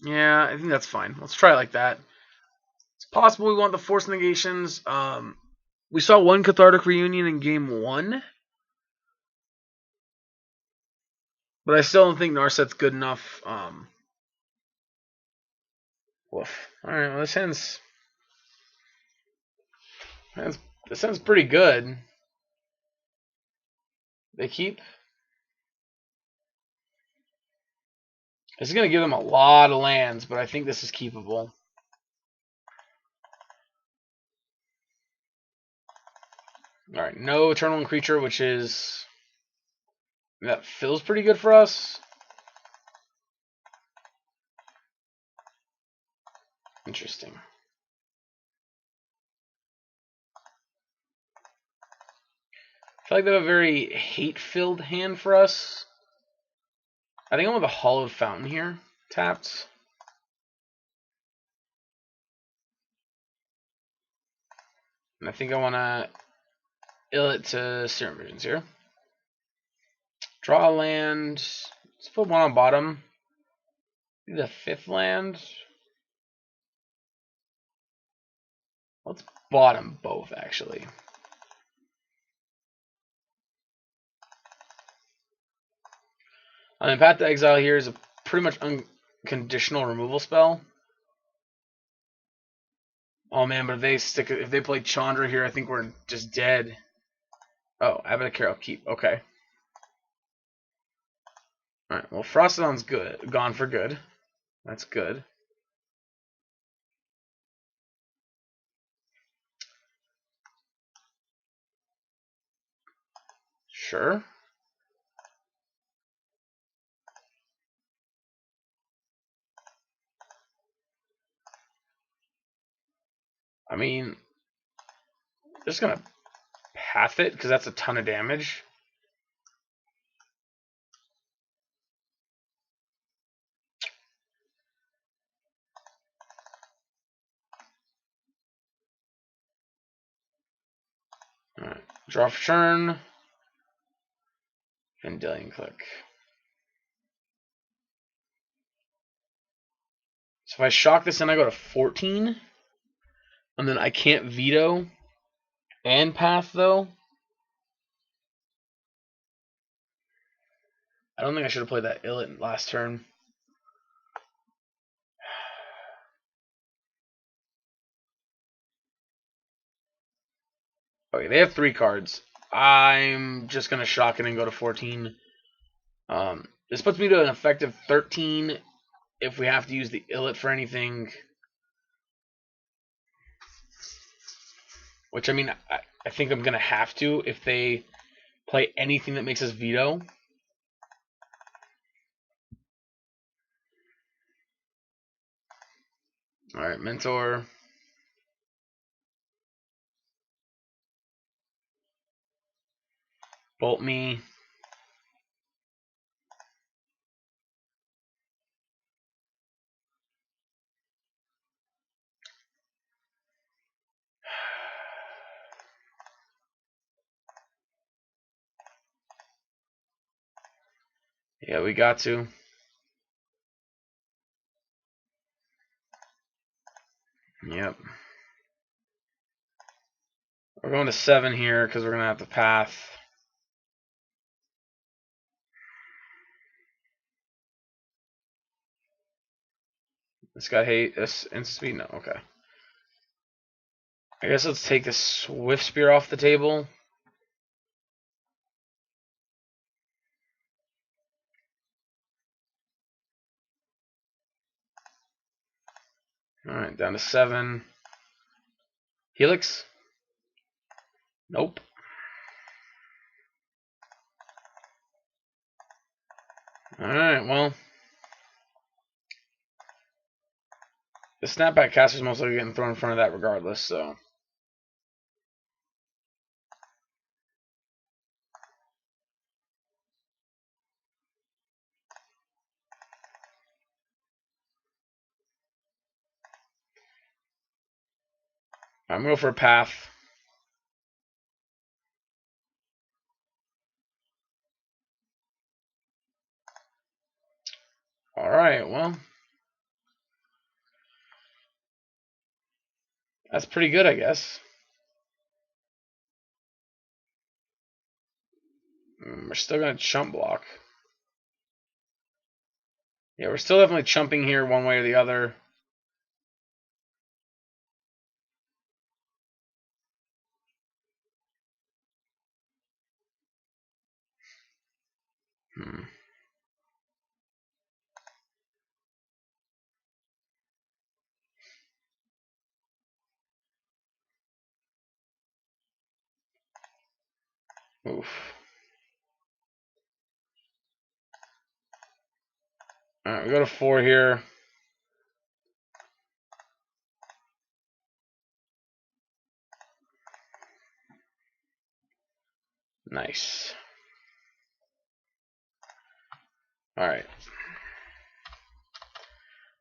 S1: Yeah, I think that's fine. Let's try it like that. It's possible we want the Force Negations. We saw one Cathartic Reunion in Game 1. But I still don't think Narset's good enough. Woof. Alright, well, this sounds pretty good. They keep. This is going to give them a lot of lands, but I think this is keepable. Alright, no Eternal Creature, which is... That feels pretty good for us. Interesting. I feel like they have a very hate-filled hand for us. I think I want the Hollowed Fountain here, tapped. And I think I want to ill it to Serum Visions here. Draw a land. Let's put one on bottom. The 5th land. Let's bottom both, actually. I mean, Path to Exile here is a pretty much unconditional removal spell. Oh man, but if they play Chandra here, I think we're just dead. Oh, Abbot of Care, I'll keep. Okay. Alright, well, Frostodon's good. Gone for good. That's good. Sure. I mean, just gonna path it, because that's a ton of damage. Alright, draw for turn. Vendilion Click. So if I shock this and I go to 14, and then I can't veto and path, though. I don't think I should have played that Illit last turn. Okay, they have 3 cards. I'm just going to shock it and go to 14. This puts me to an effective 13 if we have to use the Illit for anything. Which, I mean, I think I'm going to have to if they play anything that makes us veto. Alright, Mentor. Bolt me. Yeah, we got to. Yep. We're going to 7 here because we're going to have to path. This guy hate this instant speed? No, okay. I guess let's take this Swift Spear off the table. Alright, down to 7. Helix? Nope. Alright, well. The Snapback Caster's most likely getting thrown in front of that regardless, so. I'm going to go for a path. Alright, well. That's pretty good, I guess. We're still going to chump block. Yeah, we're still definitely chumping here one way or the other. Oof. Alright, we go to 4 here. Nice. Alright.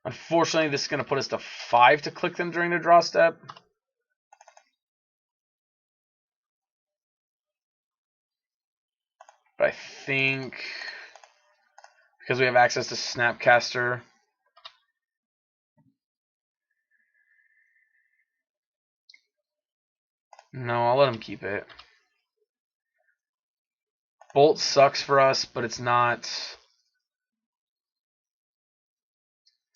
S1: Unfortunately, this is going to put us to 5 to click them during the draw step. But I think because we have access to Snapcaster. No, I'll let him keep it. Bolt sucks for us, but it's not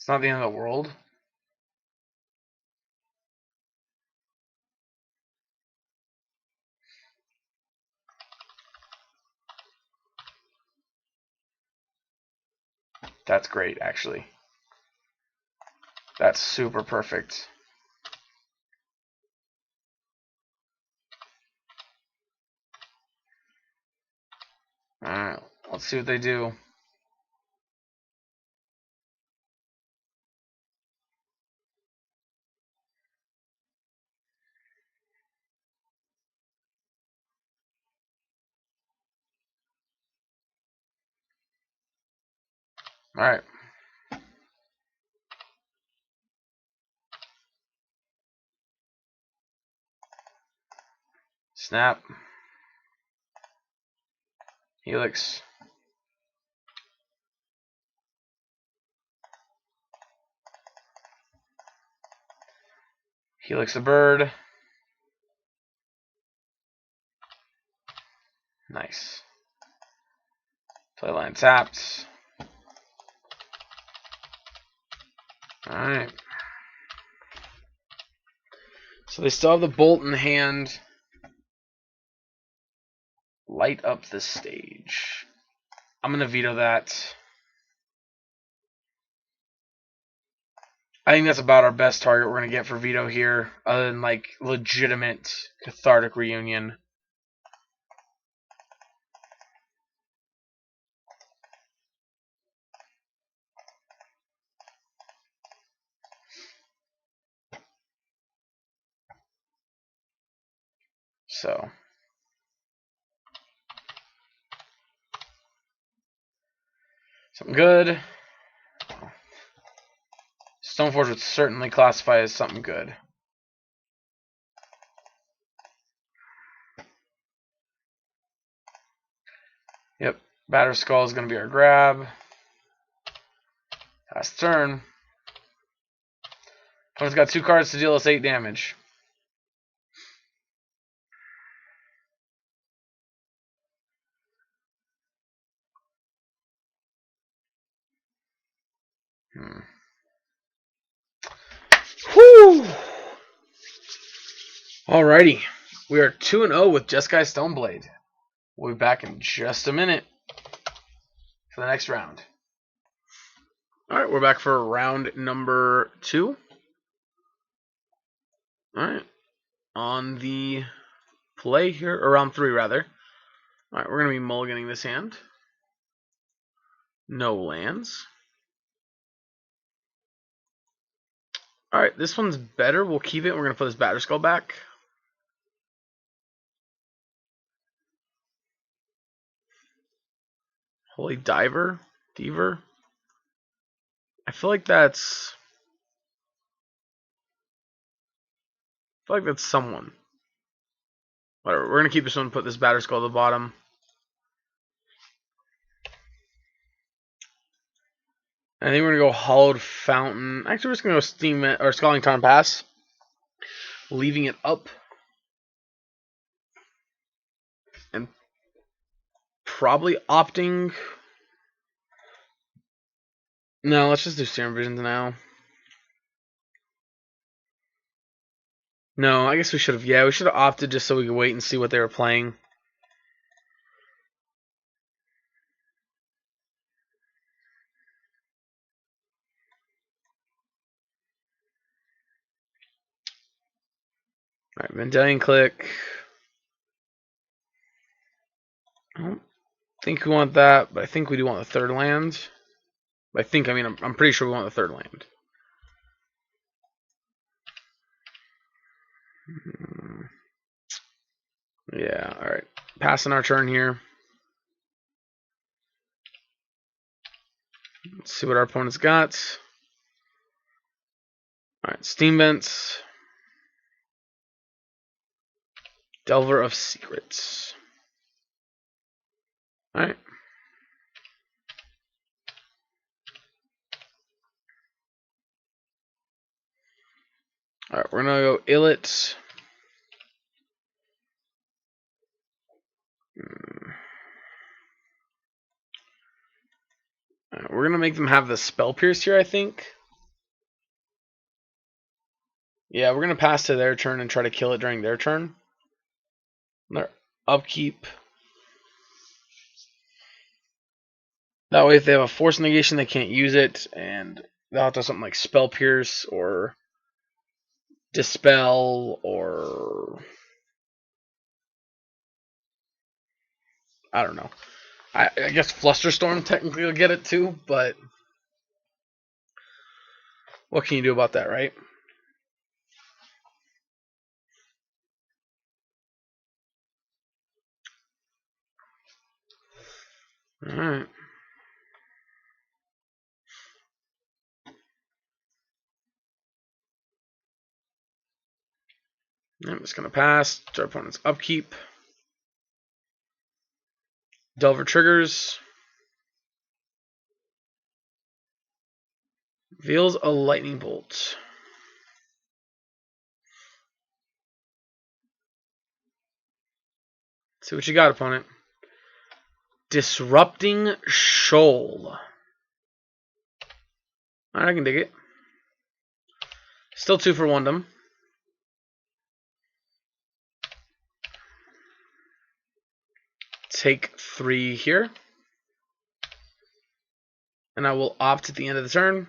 S1: It's not the end of the world. That's great, actually. That's super perfect. Alright, let's see what they do. Alright. Snap. Helix. Helix the bird. Nice. Playline tapped. Alright. So they still have the bolt in hand. Light up the stage. I'm going to veto that. I think that's about our best target we're going to get for veto here, other than like legitimate cathartic reunion. So something good. Stoneforge would certainly classify as something good. Yep, Batter Skull is going to be our grab. Last turn. Opponent's got 2 cards to deal us 8 damage. Whew! Alrighty. We are 2-0 with Jeskai Stoneblade. We'll be back in just a minute for the next round. Alright, we're back for round number 2. Alright. On the play here, or round 3 rather. Alright, we're going to be mulliganing this hand. No lands. Alright, this one's better. We'll keep it. We're going to put this Batter Skull back. Holy Diver? Deaver? I feel like that's someone. Whatever. We're going to keep this one and put this Batter Skull at the bottom. I think we're going to go Hollowed Fountain. Actually, we're just going to go Steam or Scalding Tarn Pass. Leaving it up. And probably opting. No, let's just do Serum Visions now. No, I guess we should have. Yeah, we should have opted just so we could wait and see what they were playing. Alright, Vendilion Click. I don't think we want that, but I think we do want the 3rd land. I'm pretty sure we want the 3rd land. Yeah, alright. Passing our turn here. Let's see what our opponent's got. Alright, Steam Vents. Delver of Secrets. Alright. Alright, we're going to go Illit. Alright, we're going to make them have the Spell Pierce here, I think. Yeah, we're gonna pass to their turn and try to kill it during their turn. Their upkeep. That way, if they have a force negation, they can't use it, and they'll have to have something like Spell Pierce or Dispel or I don't know. I guess Flusterstorm technically will get it too, but what can you do about that, right? Alright. I'm just going to pass to our opponent's upkeep. Delver triggers. Reveals a lightning bolt. See what you got, opponent. Disrupting Shoal. Alright, I can dig it. Still 2 for Wondom. Take 3 here. And I will opt at the end of the turn.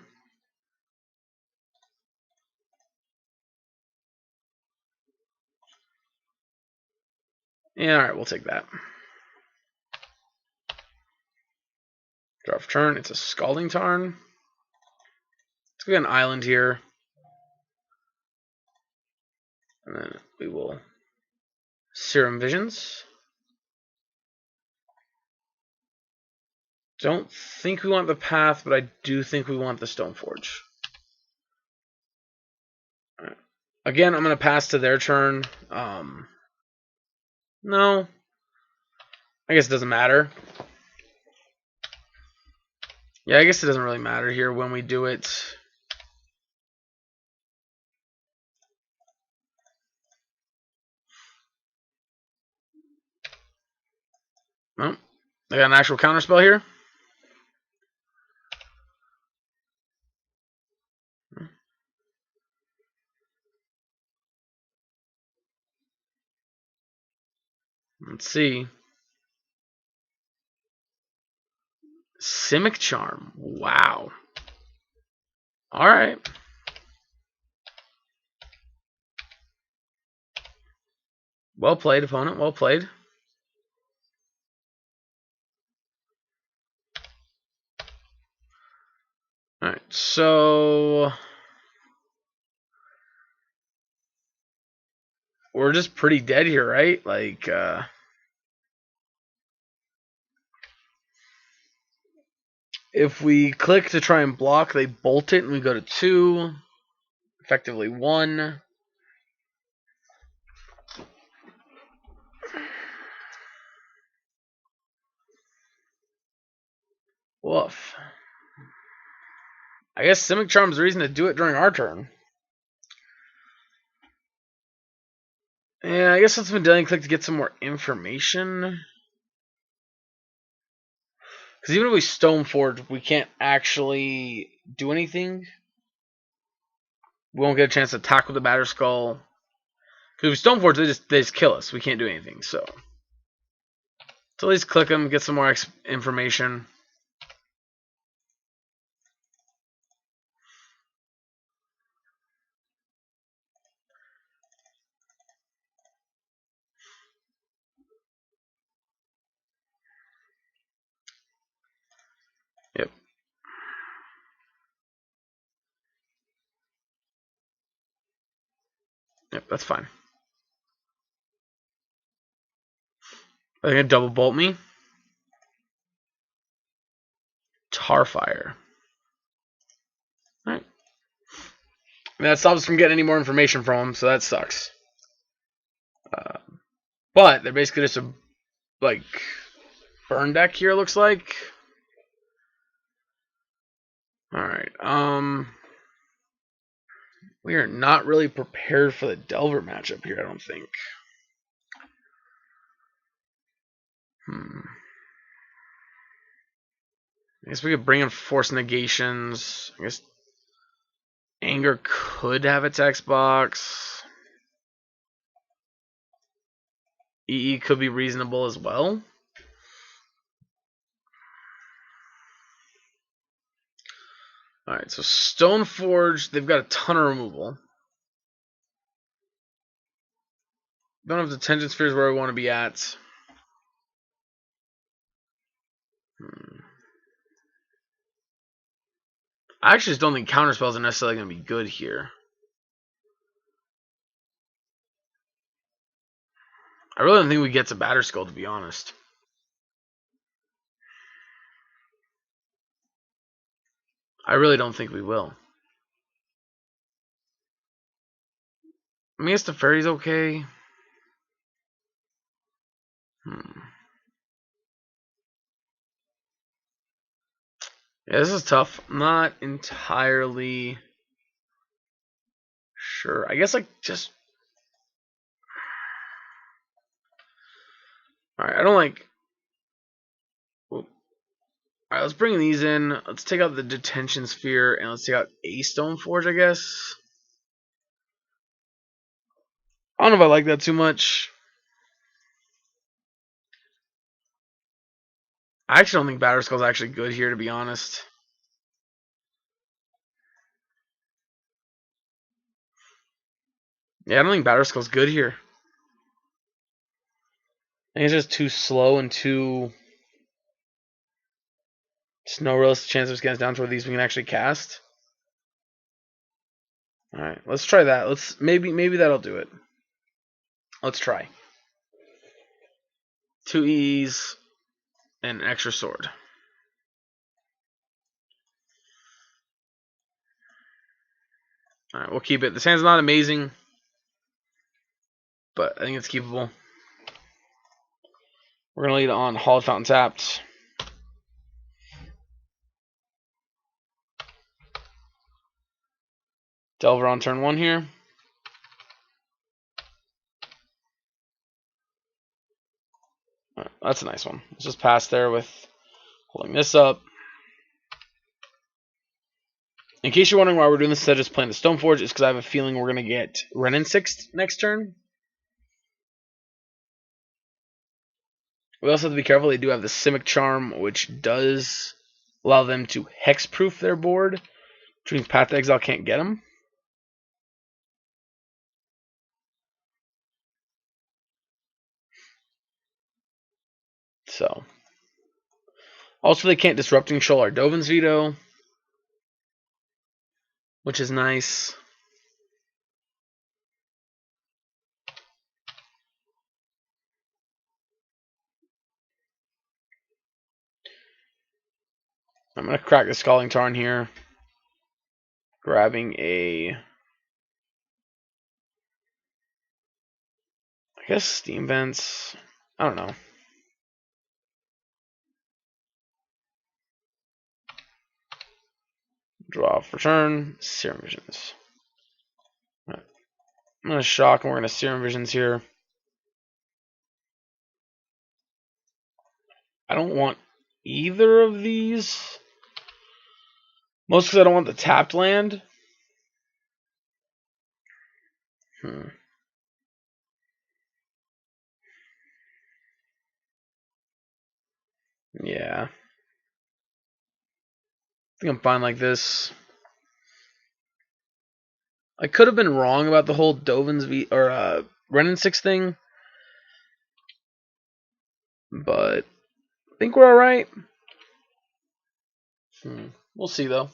S1: Yeah, alright, we'll take that. Draw for turn. It's a Scalding Tarn. Let's get an island here. And then we will Serum Visions. Don't think we want the path, but I do think we want the Stoneforge. Right. Again, I'm going to pass to their turn. No. I guess it doesn't matter. Yeah, I guess it doesn't really matter here when we do it. Oh, I got an actual counterspell here. Let's see. Simic Charm. Wow. All right. Well played, opponent. Well played. All right. So we're just pretty dead here, right? Like, if we click to try and block, they bolt it, and we go to 2. Effectively 1. Woof. I guess Simic Charm's the reason to do it during our turn. Yeah, I guess let's Medallion Click to get some more information. Because even if we Stoneforge, we can't actually do anything. We won't get a chance to attack with the Batter Skull. Because if we Stoneforge, they just kill us. We can't do anything. So at least click them, get some more information. Yep. Yep, that's fine. Are they going to double bolt me? Tarfire. Alright. That stops us from getting any more information from them, so that sucks. But they're basically just a like burn deck here, looks like. Alright. We are not really prepared for the Delver matchup here, I don't think. I guess we could bring in Force Negations. I guess Anger could have a text box. EE could be reasonable as well. Alright, so Stoneforge, they've got a ton of removal. Don't have the Tension Spheres where we want to be at. I actually just don't think counterspells are necessarily going to be good here. I really don't think we get to Batterskull, to be honest. I really don't think we will. I mean, I guess the Fairy's okay. Yeah, this is tough. I'm not entirely sure. I guess, like, just... Alright, I don't like... Alright, let's bring these in. Let's take out the Detention Sphere, and let's take out a Stoneforge, I guess. I don't know if I like that too much. I actually don't think Batterskull's actually good here, to be honest. Yeah, I don't think Batterskull's good here. I think it's just too slow and too... There's no realistic chance of us getting down to where these we can actually cast. Alright, let's try that. Let's maybe that'll do it. Let's try. 2 E's and an extra sword. Alright, we'll keep it. This hand's not amazing, but I think it's keepable. We're going to lead on Hallowed Fountain tapped. Delver on turn 1 here. Right, that's a nice one. Let's just pass there with holding this up. In case you're wondering why we're doing this instead of just playing the Stoneforge, it's because I have a feeling we're going to get Renin 6 next turn. We also have to be careful. They do have the Simic Charm, which does allow them to hexproof their board, which means Path to Exile can't get them. So, also they can't Disrupting Shoal or Dovin's Veto, which is nice. I'm going to crack the Scalding Tarn here. Grabbing a... I guess Steam Vents. I don't know. Draw for turn. Serum Visions. Right. I'm going to shock and we're going to Serum Visions here. I don't want either of these. Most because I don't want the tapped land. Yeah. I think I'm fine like this. I could have been wrong about the whole Dovin's Renin 6 thing. But I think we're alright. We'll see though.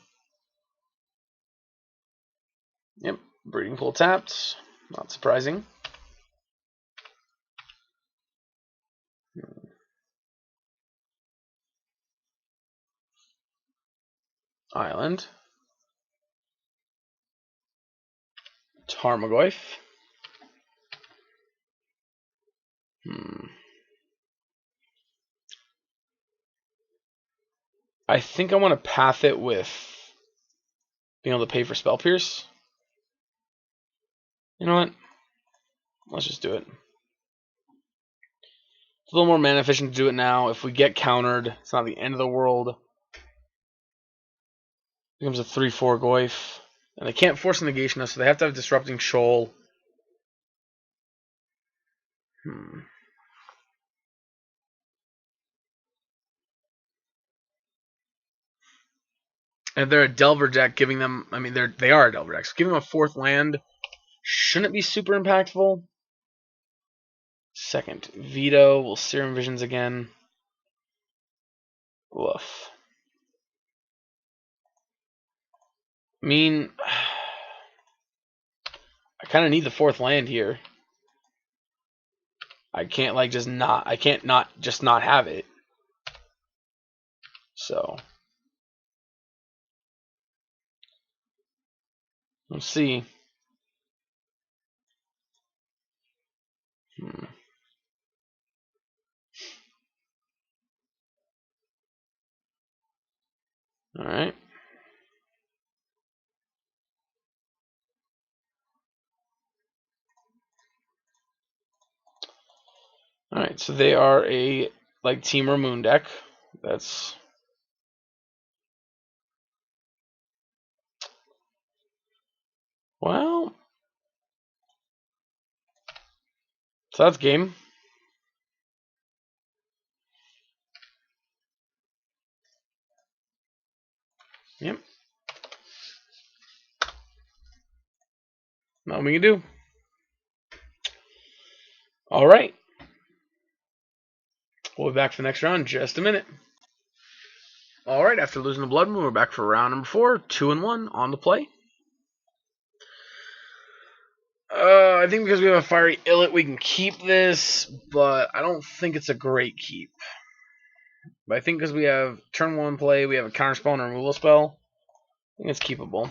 S1: Yep. Breeding Pool tapped. Not surprising. Island. Tarmogoyf. I think I want to path it with being able to pay for Spell Pierce. You know what? Let's just do it. It's a little more mana efficient to do it now. If we get countered, it's not the end of the world. It becomes a 3/4 Goyf. And they can't force a negation us, so they have to have Disrupting Shoal. And if they're a Delver deck, giving them, I mean, they are a Delver deck, so giving them a 4th land shouldn't be super impactful. Second, Veto, we'll Serum Visions again. Woof. I mean, I kind of need the 4th land here. I can't like just not. I can't not just not have it. So let's see. All right. All right. So they are a like Temur Moon deck. That's well. So that's game. Yep. Nothing we can do. All right. We'll be back for the next round in just a minute. All right. After losing the Blood Moon, we're back for round number 4. 2-1 on the play. I think because we have a Fiery Illit, we can keep this, but I don't think it's a great keep. But I think because we have turn 1 play, we have a counterspell and a removal spell, I think it's keepable.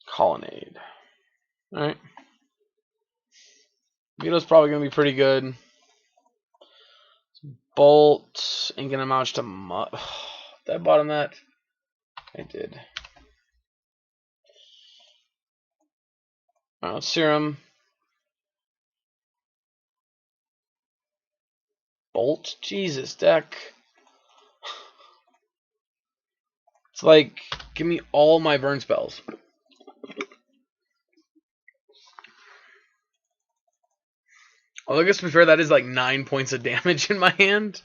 S1: Colonnade. Alright. Veto's probably going to be pretty good. Bolt ain't going to amount to much. Did I bottom that? I did. Alright, let's Serum. Bolt? Jesus, deck. It's like, give me all my burn spells. Although I guess to be fair, that is like 9 points of damage in my hand.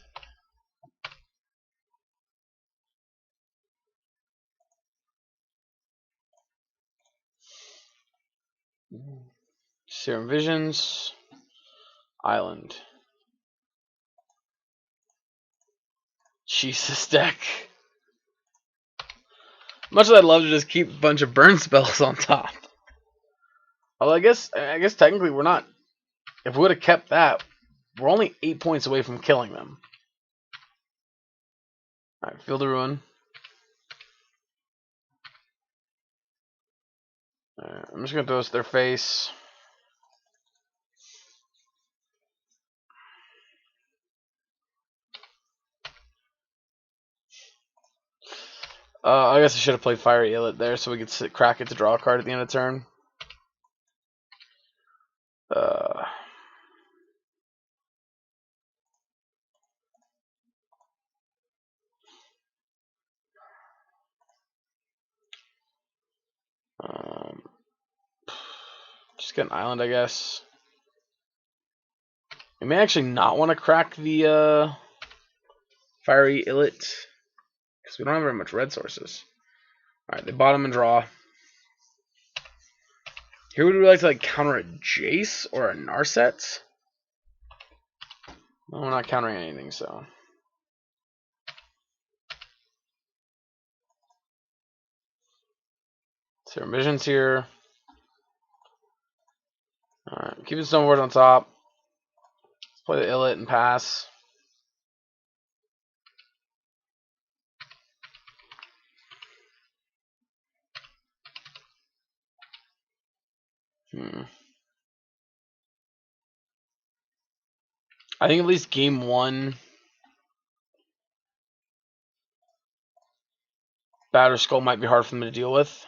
S1: Serum Visions. Island. Jesus, deck. Much as I'd love to just keep a bunch of burn spells on top. Although I guess technically we're not. If we would have kept that, we're only 8 points away from killing them. Alright, Field of Ruin. I'm just going to throw this to their face. I guess I should have played Fiery Illit there so we could crack it to draw a card at the end of the turn. Just get an island, I guess. We may actually not want to crack the Fiery Illit because we don't have very much red sources. Alright, they bottom and draw. Here would we like to counter a Jace or a Narset? No, we're not countering anything, so. Serum Visions here. Alright, keep the Stoneward on top. Let's play the Illit and pass. I think at least game 1, Batter Skull might be hard for them to deal with.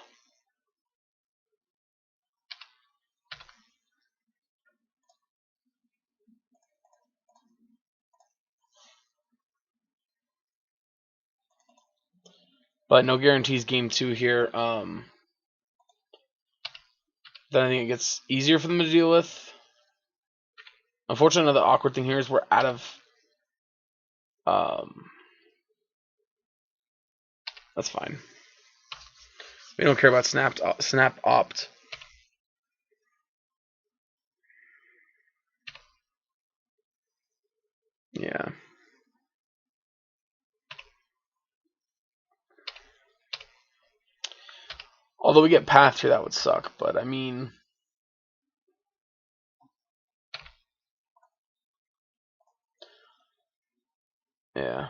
S1: But no guarantees game 2 here. Then I think it gets easier for them to deal with. Unfortunately, another awkward thing here is we're out of... that's fine. We don't care about snap opt. Yeah. Although we get path here, that would suck. But I mean, yeah.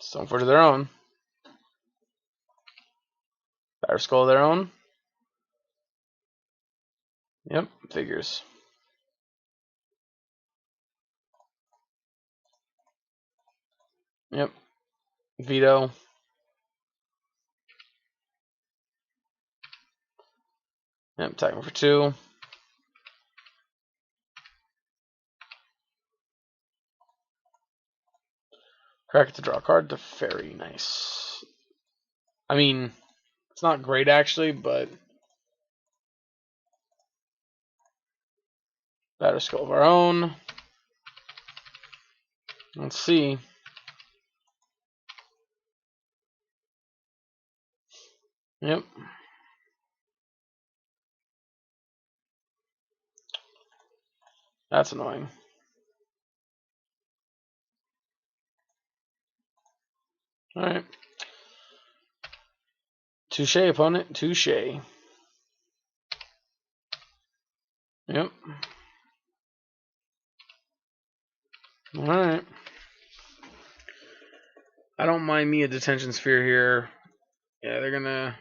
S1: Stoneforge of their own. Batter Skull of their own. Yep, figures. Yep. Veto. Yep, attacking for 2. Crack it to draw a card to Fairy. Nice. I mean, it's not great actually, but Batter Skull of our own. Let's see. Yep. That's annoying. Alright. Touche, opponent. Touche. Yep. Alright. I don't mind me a detention sphere here. Yeah, they're gonna...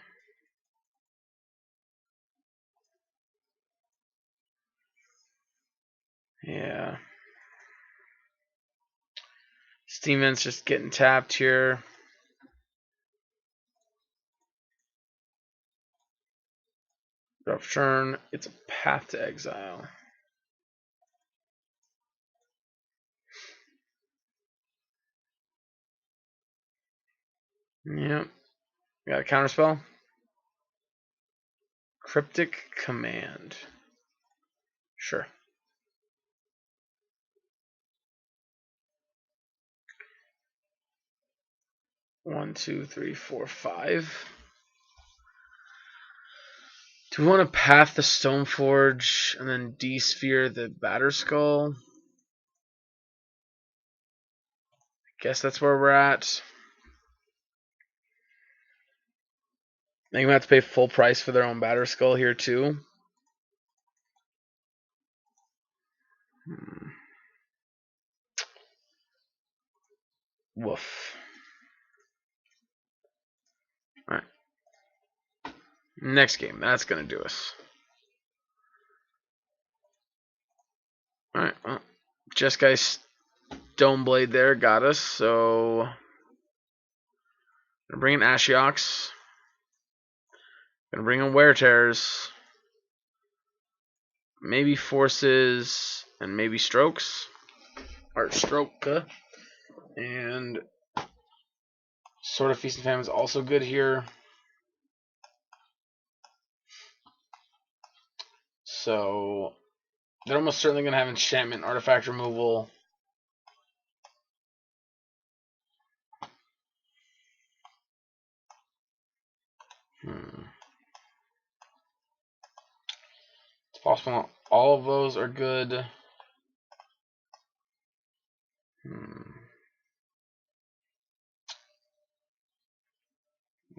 S1: Yeah. Steam Vent's just getting tapped here. Rough turn. It's a path to exile. Yep. Got a counterspell. Cryptic Command. Sure. 1, 2, 3, 4, 5. Do we want to path the Stoneforge and then de-sphere the Batter Skull? I guess that's where we're at. They're going to have to pay full price for their own Batter Skull here too. Woof. Alright. Next game. That's going to do us. Alright. Well, Jeskai Stoneblade there got us. So, gonna bring in Ashiox. Gonna bring in Wear Tears. Maybe Forces and maybe Strokes. Or Stroke. And Sword of Feast and Famine is also good here. So they're almost certainly going to have enchantment, artifact removal. It's possible all of those are good.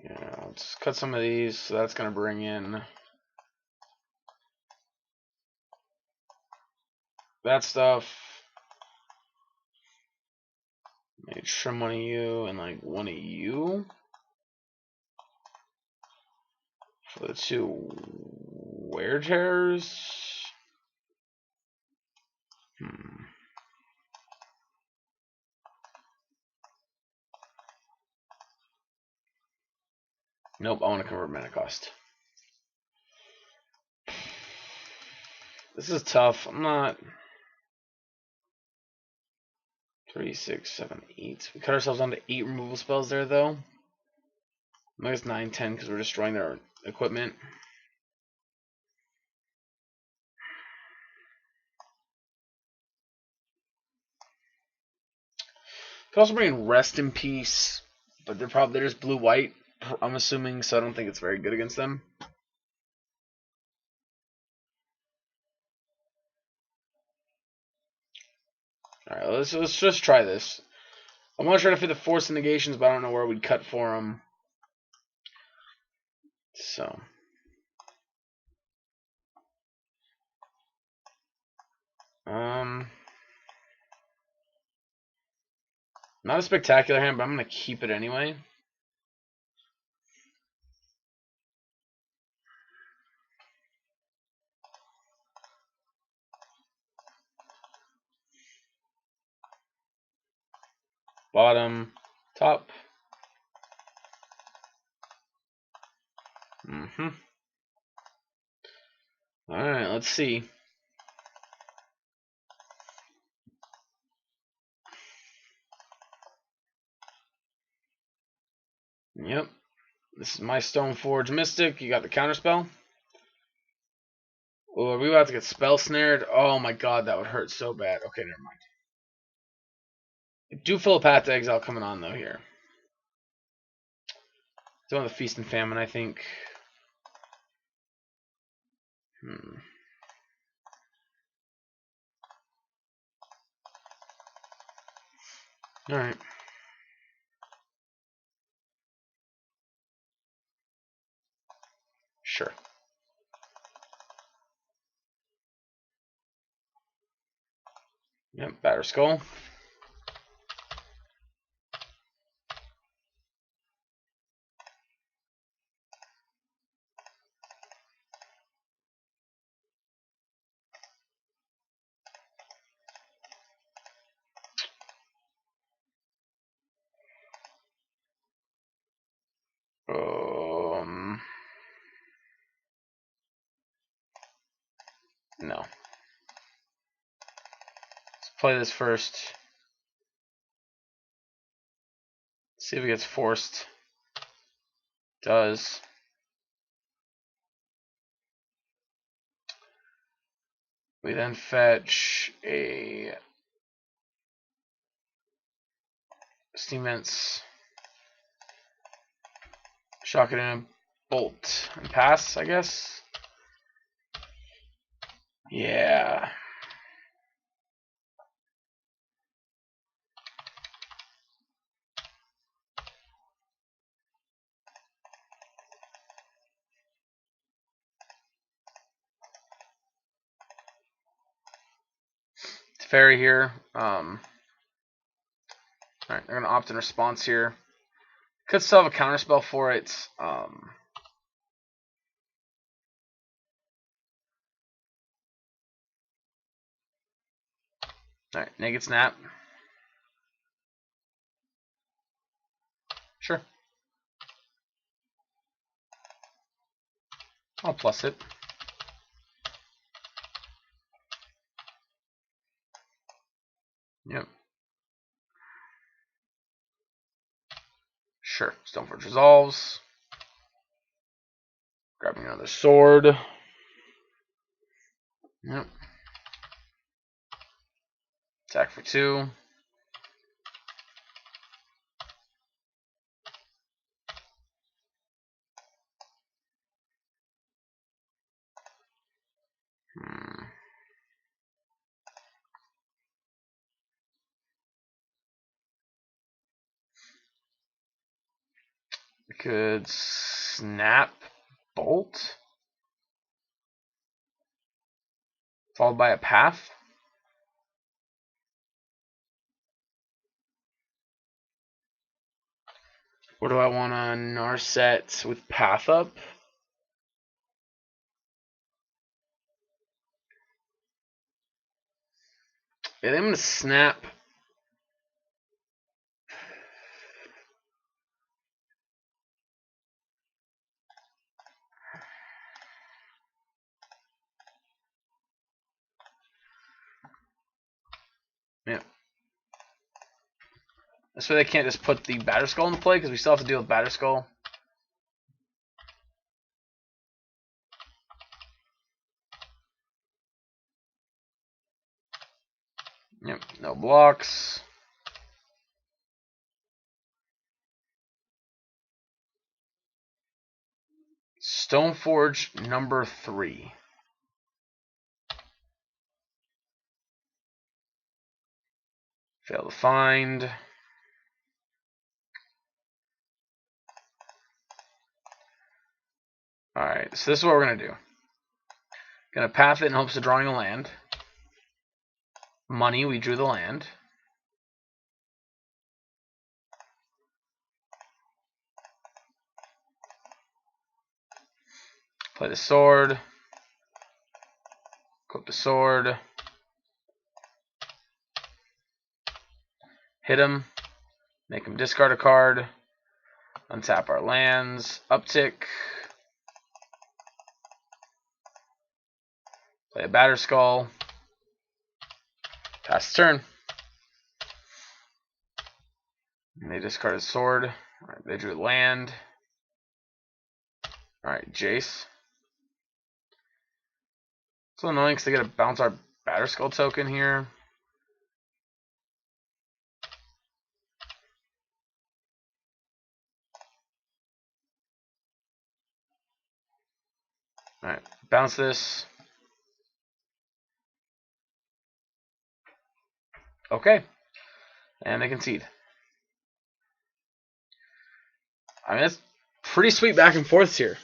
S1: Yeah, let's cut some of these. So that's going to bring in that stuff. Maybe trim one of you and like one of you. For the 2 Wear Tears. Nope, I want to convert mana cost. This is tough. I'm not 3, 6, 7, 8. We cut ourselves down to 8 removal spells there, though. I guess 9, 10 because we're destroying their equipment. Could also bring in Rest in Peace, but they're just blue-white, I'm assuming, so I don't think it's very good against them. Alright, let's just try this. I want to try to fit the Force Negations, but I don't know where we'd cut for them. So. Not a spectacular hand, but I'm going to keep it anyway. Bottom, top. Alright, let's see. Yep. This is my Stoneforge Mystic. You got the counterspell. Oh, are we about to get spell snared? Oh my god, that would hurt so bad. Okay, never mind. Do fill a path to exile coming on though here. Doing the Feast and Famine, I think. Alright. Sure. Yep, Batter Skull. No. Let's play this first. See if it gets forced. Does. We then fetch a Steam Vents, shock it in a bolt, and pass, I guess. Yeah. It's Fairy here. Alright, they're going to opt in response here. Could still have a counterspell for it. Alright, Naked Snap. Sure. I'll plus it. Yep. Sure. Stoneforge resolves. Grabbing another sword. Yep. Attack for 2. We could snap bolt. Followed by a path. Or do I want to Narset with path up? Yeah, I'm going to snap. Yeah. This way they can't just put the Batterskull into play, because we still have to deal with Batterskull. Yep, no blocks. Stoneforge number 3. Fail to find. Alright, so this is what we're going to do. Going to path it in hopes of drawing a land. Money, we drew the land. Play the sword. Equip the sword. Hit him. Make him discard a card. Untap our lands. Uptick. Play a Batterskull. Pass the turn. And they discarded sword. Alright, they drew land. Alright, Jace. It's so annoying because they gotta bounce our Batterskull token here. Alright, bounce this. Okay. And they concede. I mean, that's pretty sweet back and forths here.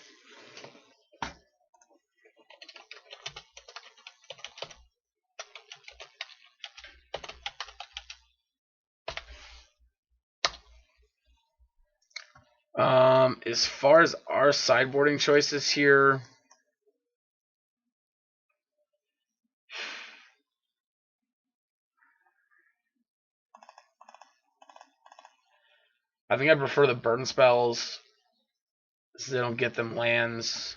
S1: As far as our sideboarding choices here, I think I prefer the burn spells, so they don't get them lands.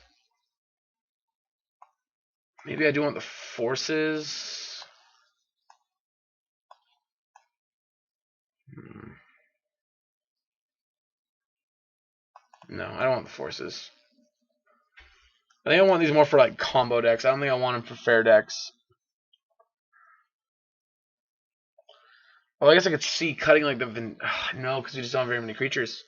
S1: Maybe I do want the forces. No, I don't want the forces. I think I want these more for like combo decks. I don't think I want them for fair decks. Well, I guess I could see cutting like the no, because we just don't have very many creatures.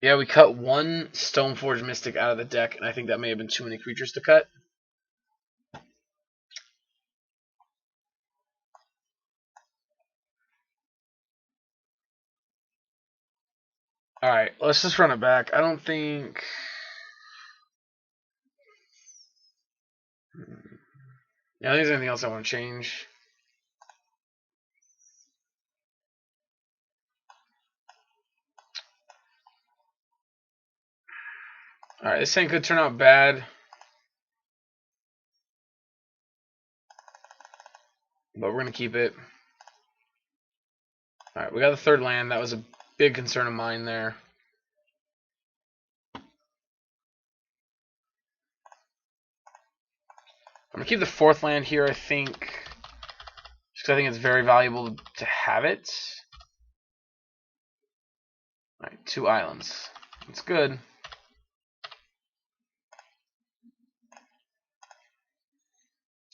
S1: Yeah, we cut one Stoneforge Mystic out of the deck, and I think that may have been too many creatures to cut. Alright, let's just run it back. I don't think... Yeah, I don't think there's anything else I want to change. Alright, this thing could turn out bad. But we're going to keep it. Alright, we got the third land. That was a big concern of mine there. I'm going to keep the fourth land here, I think. Just because I think it's very valuable to have it. Alright, 2 islands. That's good.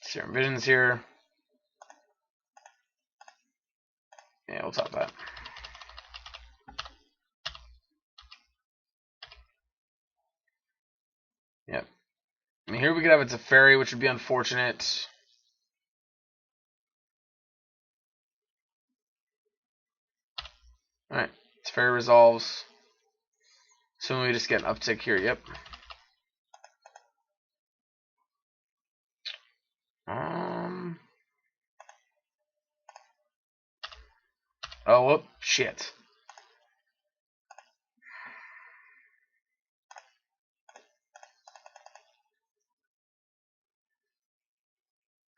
S1: Serum Visions here. Yeah, we'll top that. Yep. I mean, here we could have it's a fairy, which would be unfortunate. Alright, it's fairy resolves. So we just get an uptick here, yep. Oh, whoop, shit.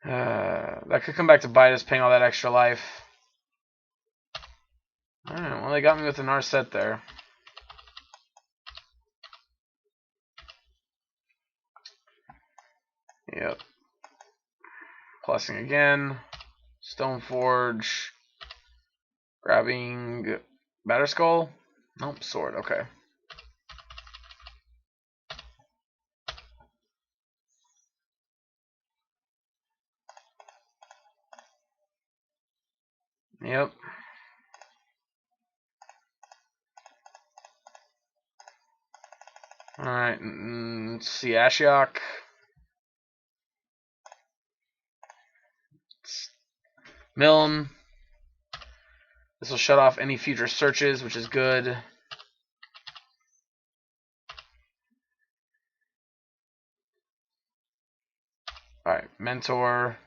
S1: That could come back to bite us, paying all that extra life. Alright, well, they got me with an Narset there. Yep. Plussing again. Stoneforge. Grabbing Batterskull? Nope, sword, okay. Yep. Alright, let's see, Ashiok. Milm. This will shut off any future searches, which is good. Alright, Mentor.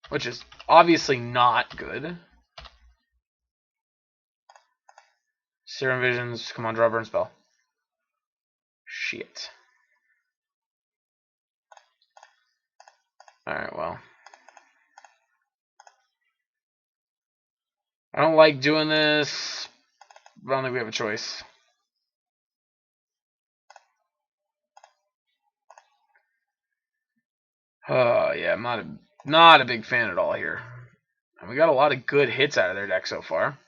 S1: Which is obviously not good. Serum Visions. Come on, draw burn spell. Shit. Alright, well. I don't like doing this, but I don't think we have a choice. Yeah, I'm not a big fan at all here. And we got a lot of good hits out of their deck so far.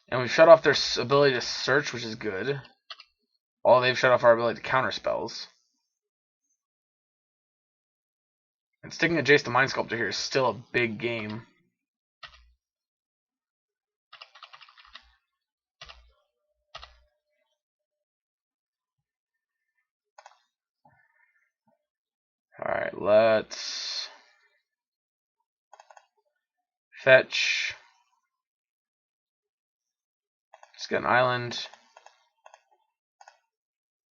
S1: And we've shut off their ability to search, which is good. While they've shut off our ability to counter spells. And sticking a Jace the Mind Sculptor here is still a big game. Alright, let's fetch. Let's get an island.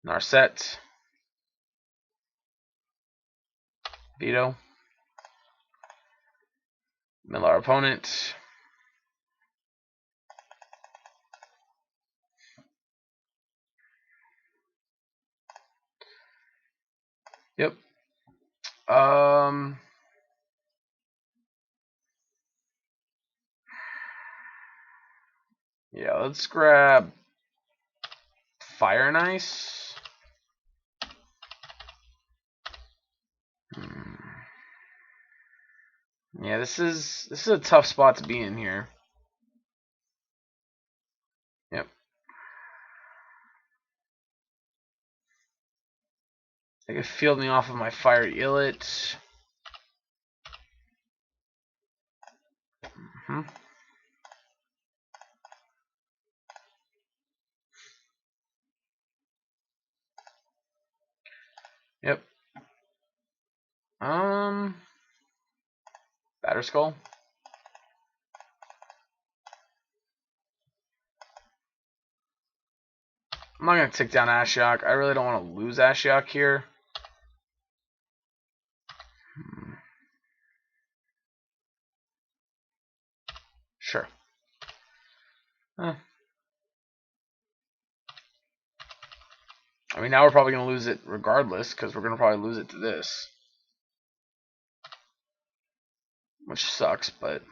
S1: Narset. Veto. Mill our opponent. Yep. Yeah, let's grab Fire and Ice. Yeah, this is a tough spot to be in here. Yep. They could field me off of my Fiery Illet. Yep. Batterskull. I'm not gonna take down Ashiok. I really don't want to lose Ashiok here. Sure. I mean, now we're probably gonna lose it regardless, because we're gonna probably lose it to this. Which sucks, but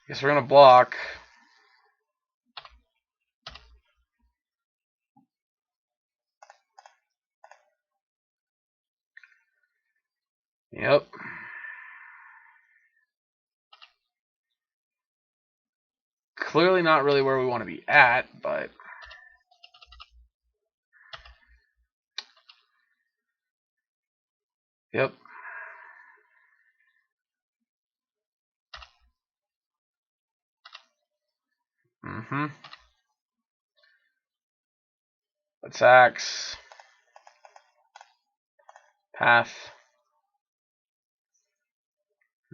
S1: guess we're gonna block. Yep. Clearly not really where we want to be at, but yep. Attacks. Path.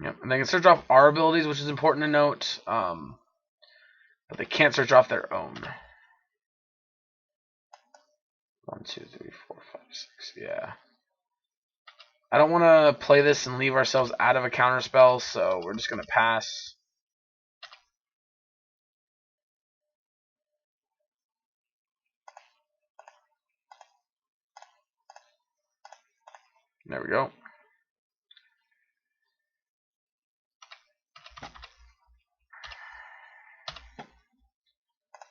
S1: Yep. And they can search off our abilities, which is important to note. But they can't search off their own. 1, 2, 3, 4, 5, 6. Yeah. I don't want to play this and leave ourselves out of a counter spell, so we're just going to pass. There we go.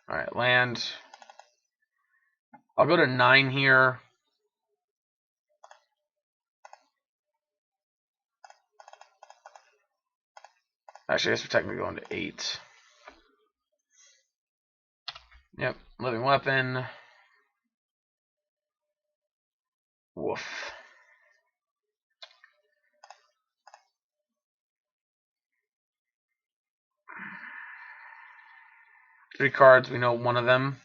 S1: Alright, land. I'll go to 9 here. Actually, I guess we're technically going to 8. Yep, living weapon. Woof. Three cards, we know one of them.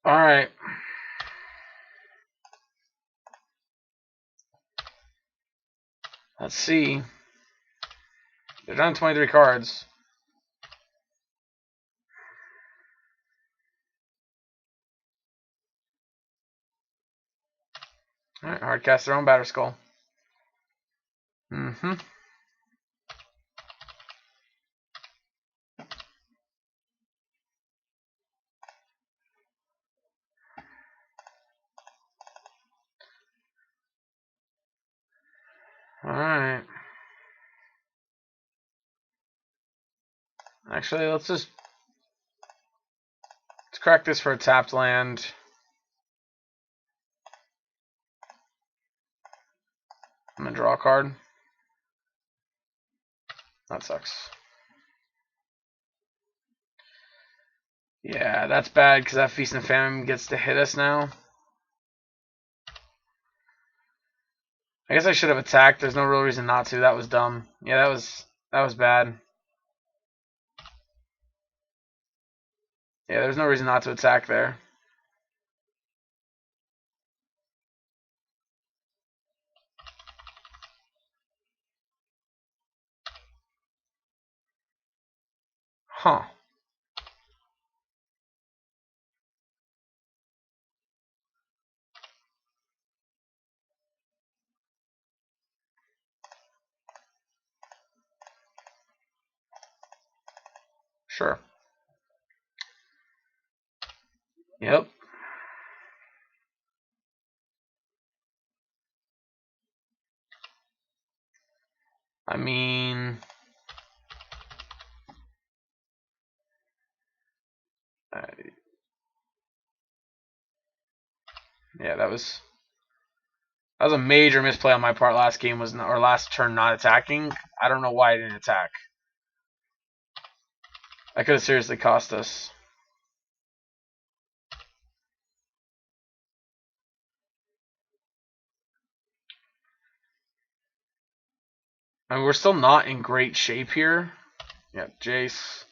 S1: Alright. Let's see. They're down 23 cards. Alright, hard cast their own Batter Skull. Mm-hmm. Alright. Actually, let's crack this for a tapped land. I'm gonna draw a card. That sucks. Yeah, that's bad because that Feast and Famine gets to hit us now. I guess I should have attacked. There's no real reason not to. That was dumb. Yeah, that was bad. Yeah, there's no reason not to attack there. Huh. Sure. Yep. I mean, yeah, that was a major misplay on my part last game, or last turn not attacking. I don't know why I didn't attack. That could have seriously cost us. I mean, we're still not in great shape here. Yeah, Jace.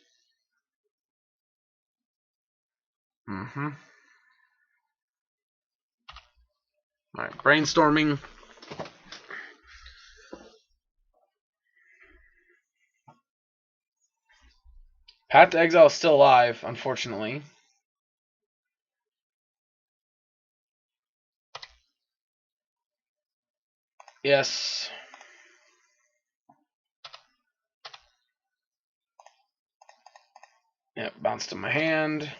S1: Mm-hmm. Alright, brainstorming. Path to Exile is still alive, unfortunately. Yes. Yep, bounced to my hand.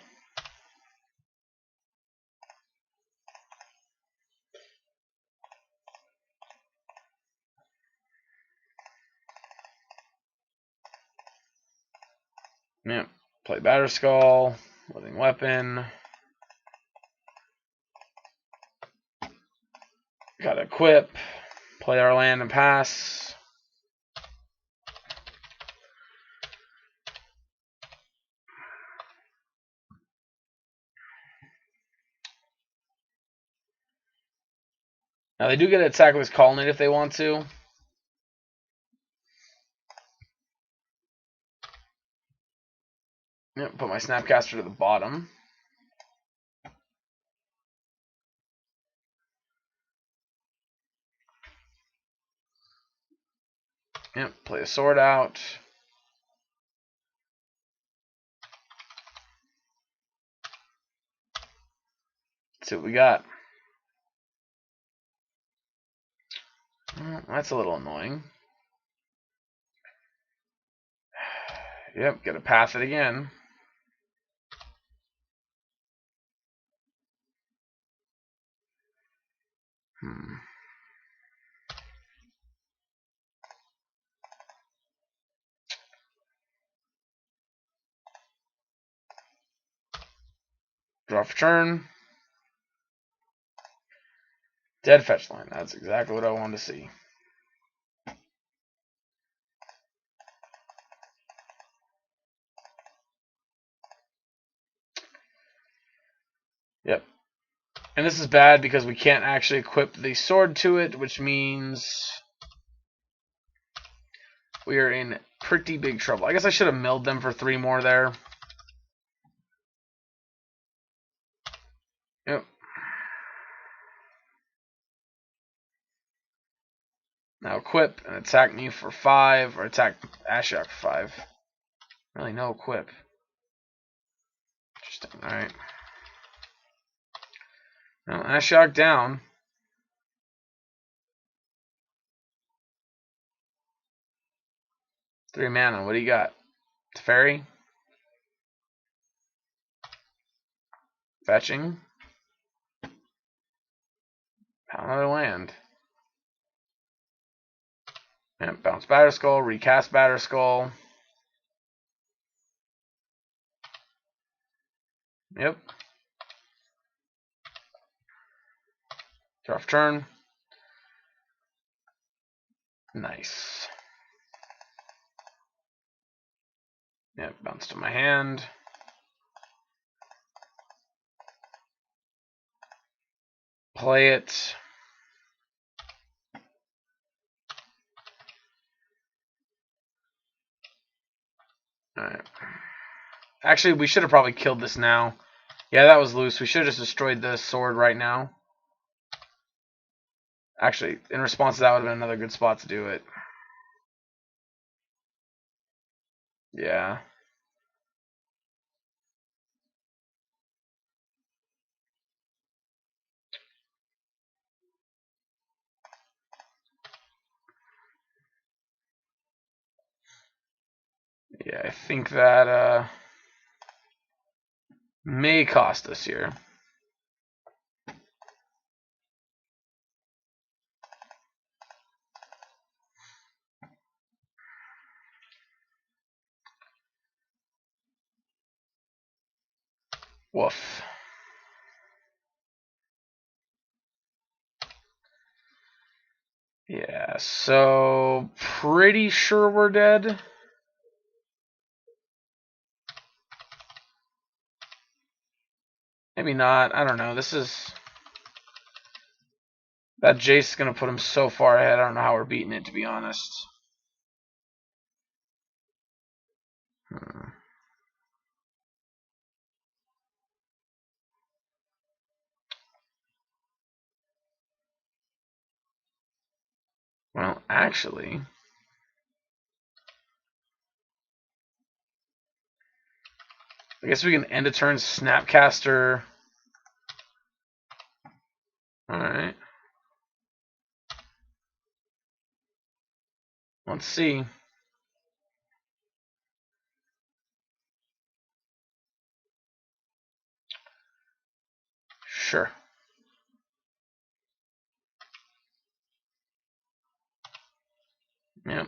S1: Yep, play Batter Skull, Living Weapon. Got to equip, play our land and pass. Now they do get to attack with Colonnade if they want to. Yep, put my Snapcaster to the bottom. Yep, play a sword out. Let's see what we got. Well, that's a little annoying. Yep, gotta pass it again. Draw for turn. Dead fetch line. That's exactly what I wanted to see. Yep. And this is bad because we can't actually equip the sword to it, which means we are in pretty big trouble. I guess I should have milled them for 3 more there. Yep. Now equip and attack me for 5, or attack Ashiok for 5. Really, no equip. Interesting. Alright. Now Ashiok down. Three mana. What do you got? Fairy. Fetching. Another land. Yep, bounce Batterskull, recast Batterskull. Yep. Draw for turn. Nice. Yep, bounce to my hand. Play it. Alright. Actually, we should have probably killed this now. Yeah, that was loose. We should have just destroyed the sword right now. Actually, in response to that would have been another good spot to do it. Yeah. Yeah, I think that may cost us here. Woof. Yeah, so pretty sure we're dead. Maybe not. I don't know. This is... That Jace is going to put him so far ahead. I don't know how we're beating it, to be honest. Well, actually... I guess we can end a turn Snapcaster. Alright. Let's see. Sure. Yep.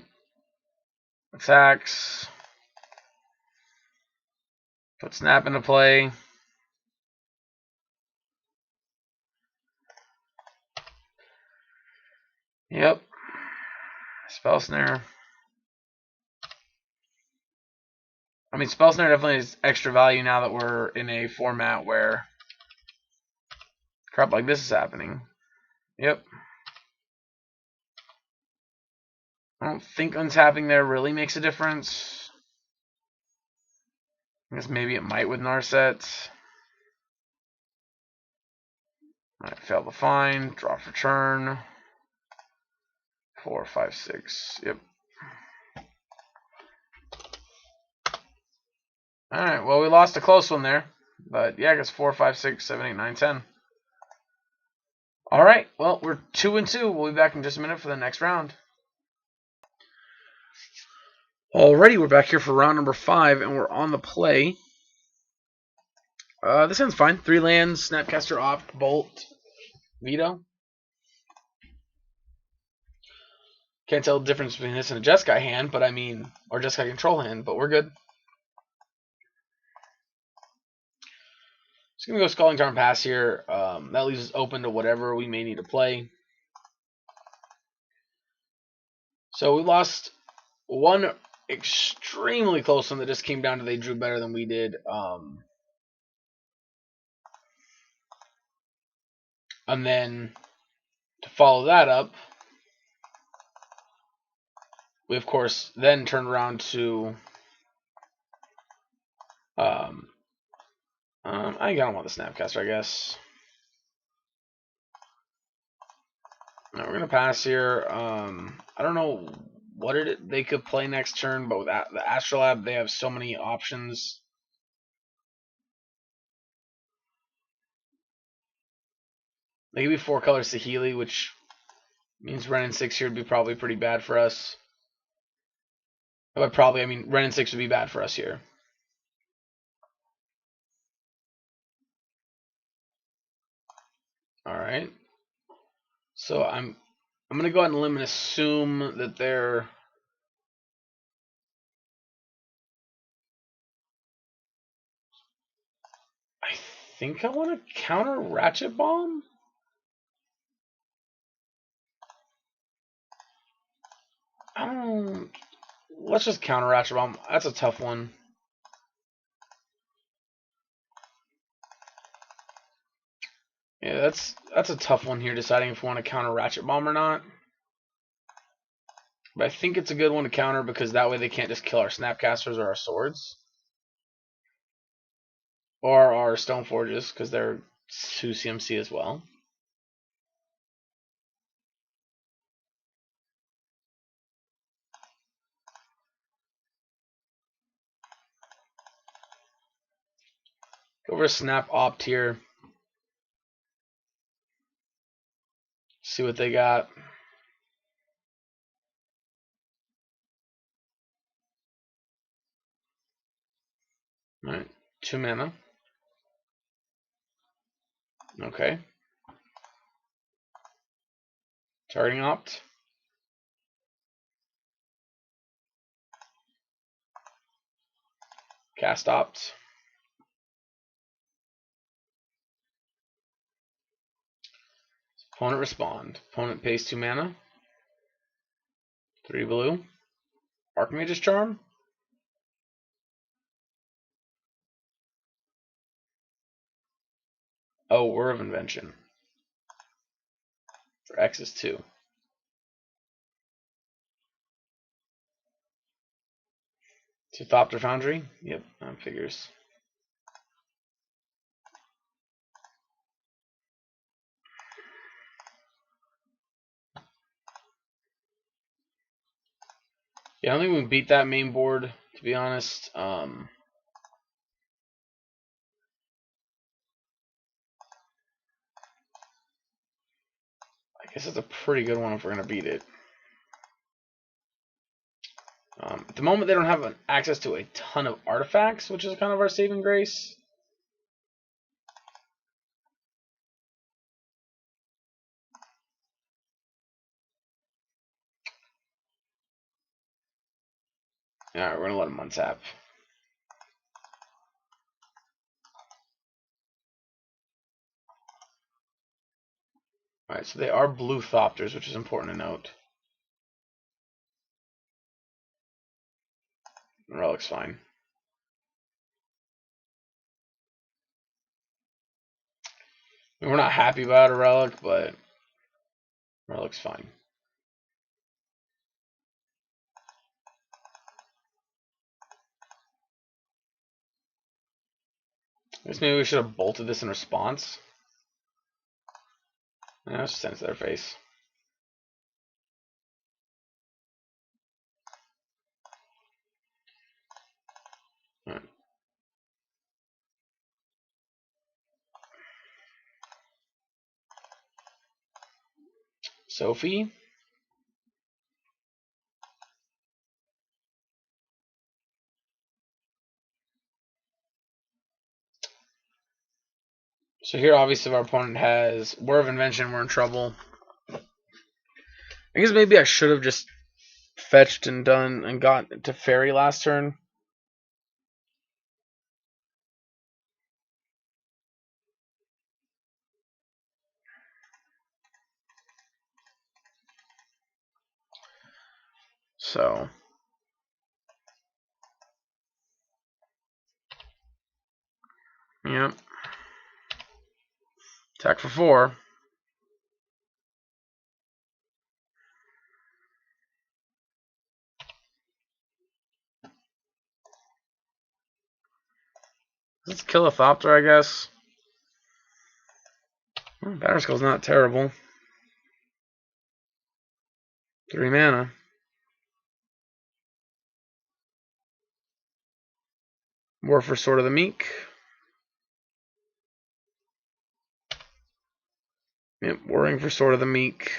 S1: Attacks. Put Snap into play. Yep. Spell Snare. I mean, Spell Snare definitely has extra value now that we're in a format where crap like this is happening. Yep. I don't think untapping there really makes a difference. I guess maybe it might with Narset. Alright, fail to find. Draw for turn. 4, 5, 6. Yep. Alright, well, we lost a close one there. But yeah, I guess 4, 5, 6, 7, 8, 9, 10. Alright, well, we're 2-2. We'll be back in just a minute for the next round. Alrighty, we're back here for round number 5, and we're on the play. This hand's fine. 3 lands, Snapcaster, Opt, Bolt, Veto. Can't tell the difference between this and a Jeskai hand, but I mean, or Jeskai control hand, but we're good. Just gonna go Scalding Tarn Pass here. That leaves us open to whatever we may need to play. So we lost one extremely close one that just came down to they drew better than we did. And then to follow that up, we of course then turned around to I don't want the Snapcaster, I guess. No, we're gonna pass here. I don't know what they could play next turn, but with the Astrolab, they have so many options. They could be 4-color Saheeli, which means Ren and 6 here would be probably pretty bad for us. But probably, I mean, Ren and 6 would be bad for us here. All right. So I'm gonna go ahead and limit and assume that they're. I think I want to counter Ratchet Bomb. Let's just counter Ratchet Bomb. That's a tough one. Yeah, that's a tough one here, deciding if we want to counter Ratchet Bomb or not. But I think it's a good one to counter because that way they can't just kill our Snapcasters or our swords. Or our Stoneforges, because they're 2 CMC as well. Go over to Snap Opt here. See what they got. Alright, 2 mana. Okay. Targeting Opt. Cast Opt. Opponent respond. Opponent pays 2 mana. 3 blue. Archmage's Charm. Oh, Whir of Invention. For X is 2. To Thopter Foundry? Yep, that figures. Yeah, I don't think we beat that main board, to be honest. I guess it's a pretty good one if we're going to beat it. At the moment, they don't have access to a ton of artifacts, which is kind of our saving grace. Alright, we're going to let them untap. Alright, so they are blue Thopters, which is important to note. Relic's fine. I mean, we're not happy about a Relic, but Relic's fine. I guess maybe we should have bolted this in response. Yeah, let's just send it to their face. Right. Sophie. So here, obviously, if our opponent has Whir of Invention, we're in trouble. I guess maybe I should have just fetched and done and got to fairy last turn. So, yep. Attack for 4. Let's kill a Thopter, I guess. Well, Batterskull's not terrible. 3 mana. War for Sword of the Meek. Yep, Warring for Sword of the Meek.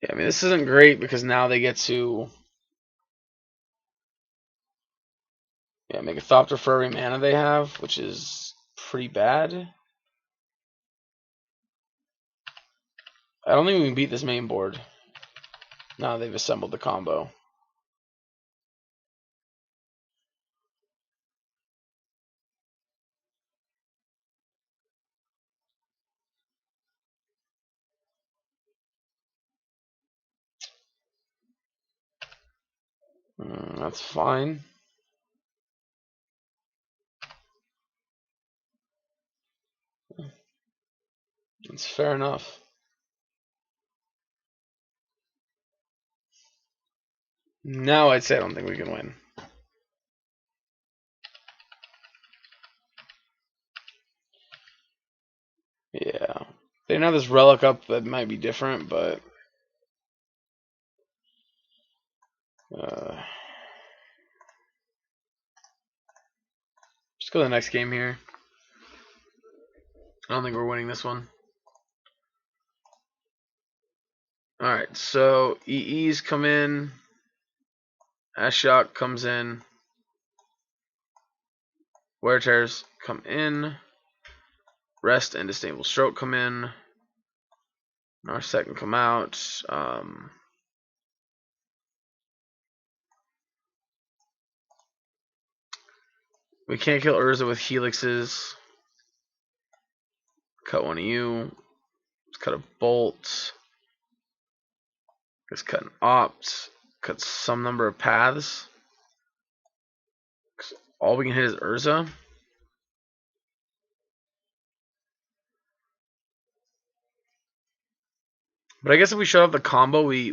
S1: Yeah, I mean, this isn't great because now they get to make a Thopter for every mana they have, which is pretty bad. I don't think we can beat this main board. Now they've assembled the combo. That's fine. It's fair enough. Now I'd say I don't think we can win. Yeah. They didn't have this relic up that might be different, but just go to the next game here. I don't think we're winning this one. Alright, so EEs come in. Ashok comes in. Wear Tears come in. Rest and Disdainful Stroke come in. Narset can come out. We can't kill Urza with Helixes. Cut one of you. Let's cut a Bolt. Let's cut an Opt. Cut some number of paths. All we can hit is Urza. But I guess if we shut off the combo, we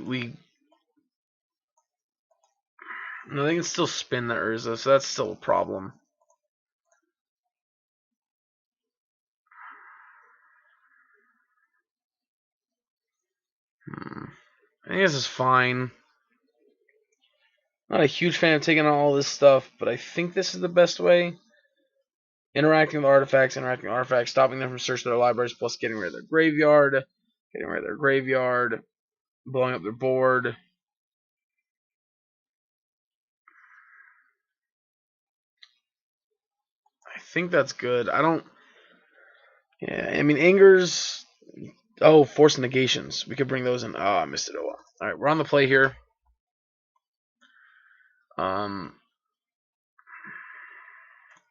S1: no, they can still spin the Urza, so that's still a problem. I think this is fine. Not a huge fan of taking on all this stuff, but I think this is the best way. Interacting with artifacts, stopping them from searching their libraries, plus getting rid of their graveyard, blowing up their board. I think that's good. Yeah, I mean, Angers. Oh, Force Negations. We could bring those in. Oh, I missed it. Oh, well. All right, we're on the play here.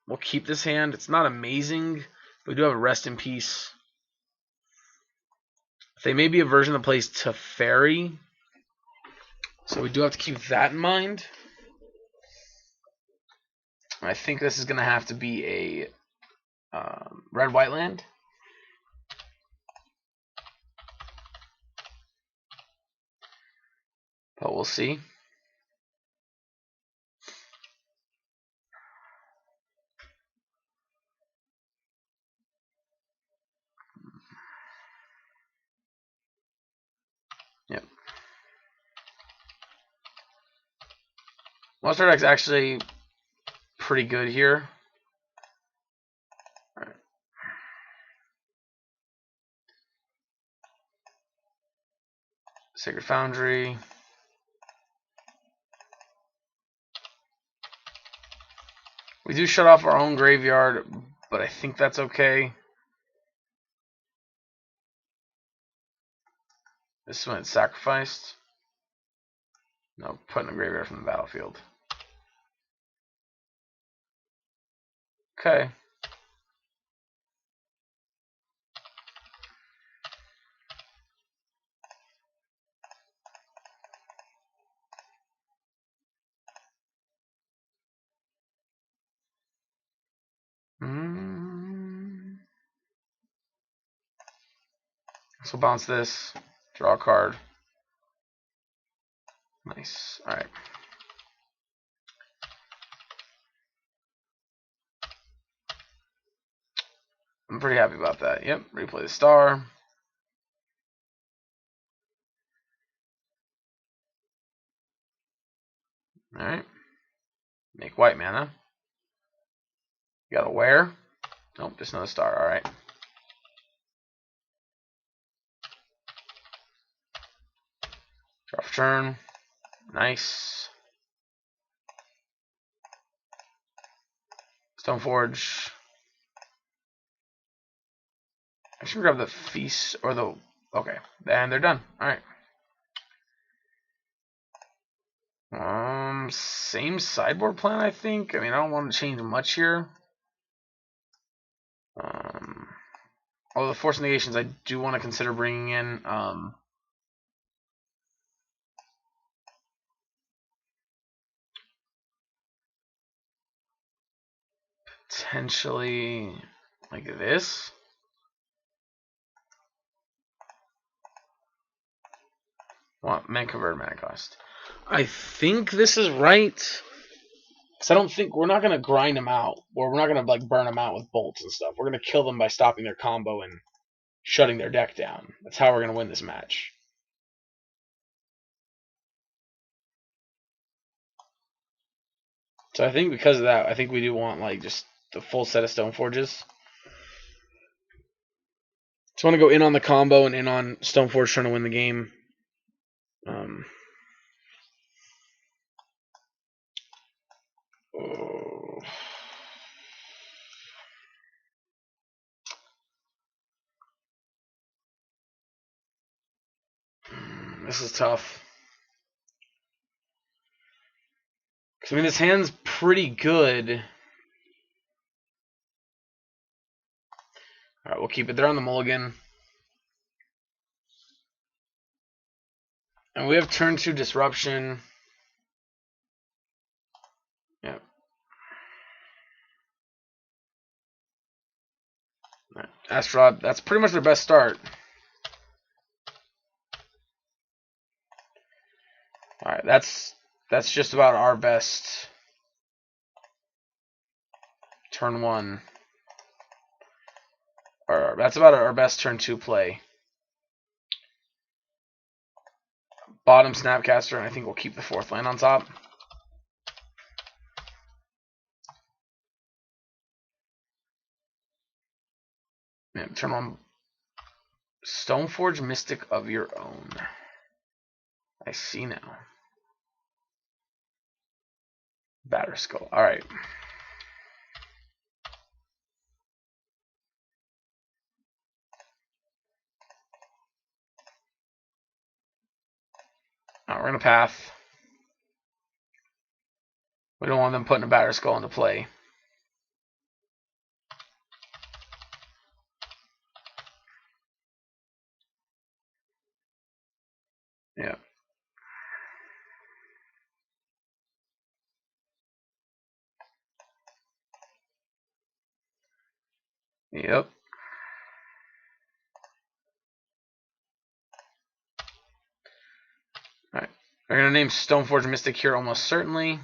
S1: We'll keep this hand. It's not amazing, but we do have a Rest in Peace. They may be a version that plays Teferi, so we do have to keep that in mind. I think this is going to have to be a red-white land. But we'll see. Yep. Most of our deck's actually pretty good here. All right. Sacred Foundry. We do shut off our own graveyard, but I think that's okay. This is when it's sacrificed. No, putting a graveyard from the battlefield. Okay. So bounce this, draw a card. Nice. All right. I'm pretty happy about that. Yep. Replay the star. All right. Make white mana. You got a wear. Nope, just another star. All right. Draw for turn. Nice. Stoneforge. I should grab the feast or the. Okay, and they're done. All right. Same sideboard plan, I think. I mean, I don't want to change much here. Although the force negations, I do want to consider bringing in. Potentially like this. What mana convert mana cost? I think this is right. Because I don't think we're not gonna grind them out, or we're not gonna like burn them out with bolts and stuff. We're gonna kill them by stopping their combo and shutting their deck down. That's how we're gonna win this match. So I think because of that, I think we do want like just the full set of Stoneforges. Just want to go in on the combo and in on Stoneforge trying to win the game. Oh. This is tough. Because, I mean, this hand's pretty good. Alright, we'll keep it there on the mulligan. And we have turn 2 disruption. Yeah. Right. Astrod, that's pretty much their best start. Alright, that's just about our best turn 1. Or that's about our best turn 2 play. Bottom Snapcaster, and I think we'll keep the 4th land on top. Yeah, turn on Stoneforge Mystic of your own. I see now. Batterskull. Alright. We're going to path. We don't want them putting a Batterskull into play. Yeah. Yep. Alright. We're going to name Stoneforge Mystic here almost certainly.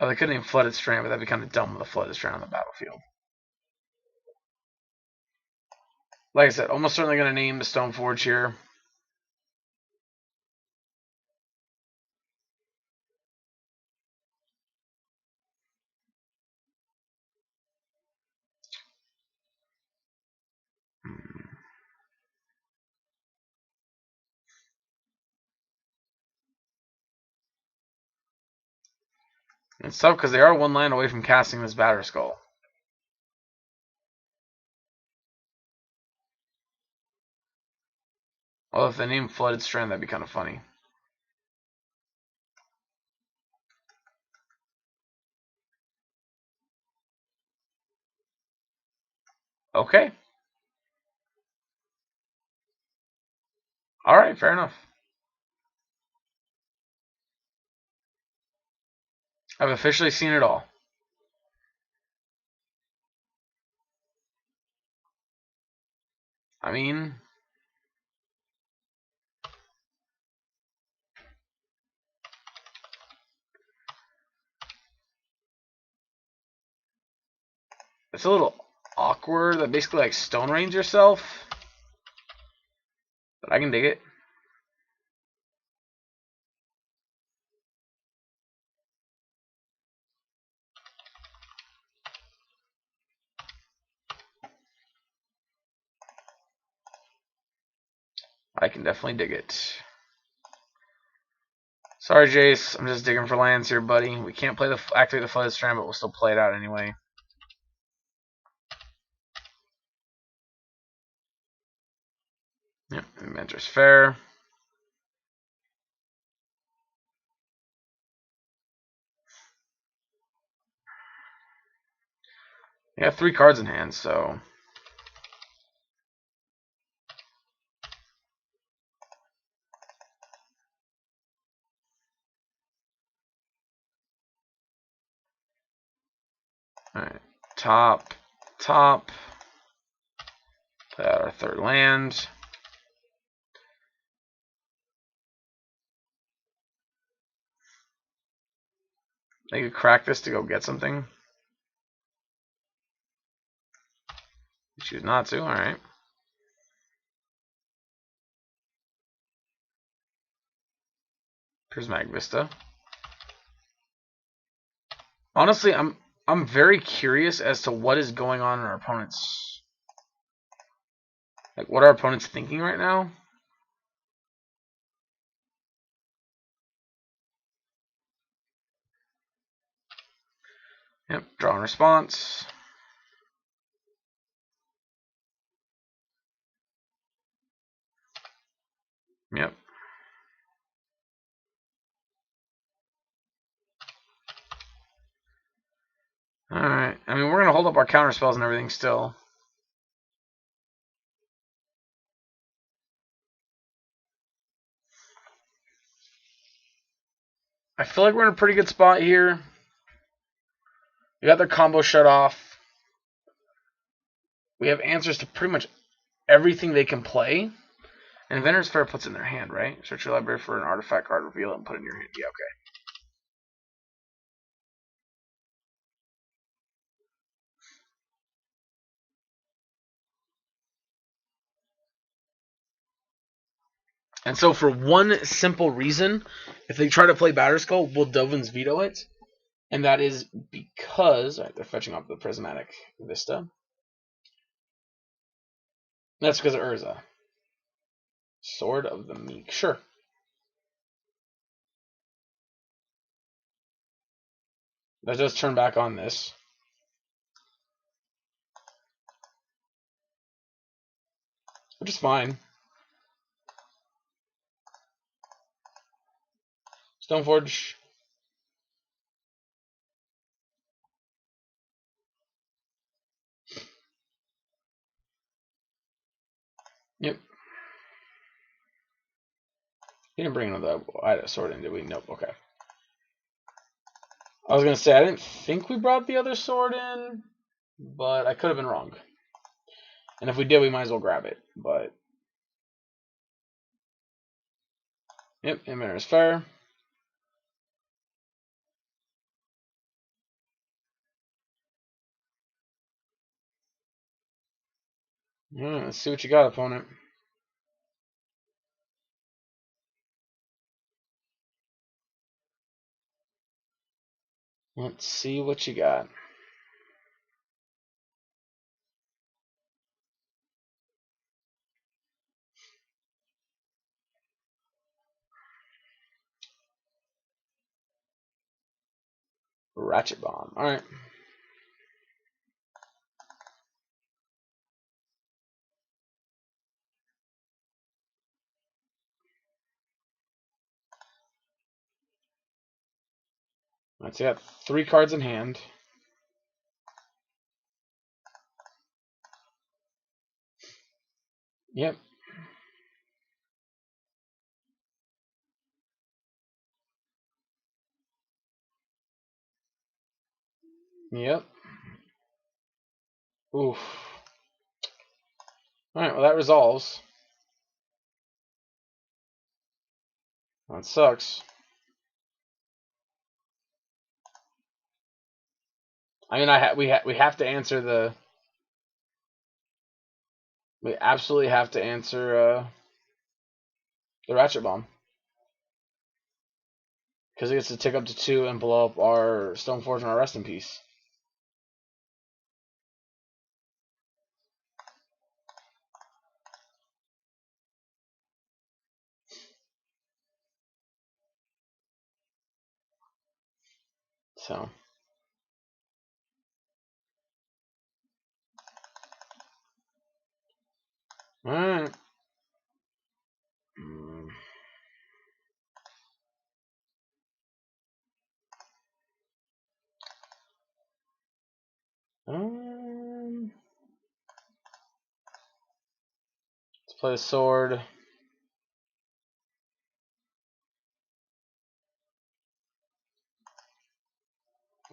S1: Oh, they could name Flooded Strand, but that'd be kind of dumb with a Flooded Strand on the battlefield. Like I said, almost certainly going to name the Stoneforge here. It's tough because they are one land away from casting this Batter Skull. Well, if they name Flooded Strand, that'd be kind of funny. Okay. Alright, fair enough. I've officially seen it all. I mean, it's a little awkward that basically like Stone Range yourself, but I can dig it. I can definitely dig it. Sorry, Jace. I'm just digging for lands here, buddy. We can't play activate the Flooded Strand, but we'll still play it out anyway. Yep, Inventor's Fair. We have 3 cards in hand, so alright. Top. Play out our 3rd land. They could crack this to go get something. Choose not to, alright. Prismatic Vista. Honestly, I'm very curious as to what is going on in our opponent's, like what our opponent's thinking right now. Yep, draw and response. Yep. Alright. I mean, we're going to hold up our counter spells and everything still. I feel like we're in a pretty good spot here. We got their combo shut off. We have answers to pretty much everything they can play. And Inventor's Fair puts it in their hand, right? Search your library for an artifact card, reveal it, and put it in your hand. Yeah, okay. And so for one simple reason, if they try to play Batterskull, we'll Dovin's veto it. And that is because they're fetching off the Prismatic Vista. That's because of Urza. Sword of the Meek. Sure. That does turn back on this. Which is fine. Stoneforge. Yep. He didn't bring another sword in, did we? Nope. Okay. I was going to say, I didn't think we brought the other sword in, but I could have been wrong. And if we did, we might as well grab it. But yep, Inventor is fair. Yeah, let's see what you got, opponent. Let's see what you got. Ratchet Bomb. Alright. Alright, so you got 3 cards in hand. Yep. Yep. Oof. Alright, well that resolves. That sucks. I mean, we have to answer the. We absolutely have to answer the Ratchet Bomb. Because it gets to tick up to 2 and blow up our Stoneforge and our Rest in Peace. So. Alright. Let's play the sword.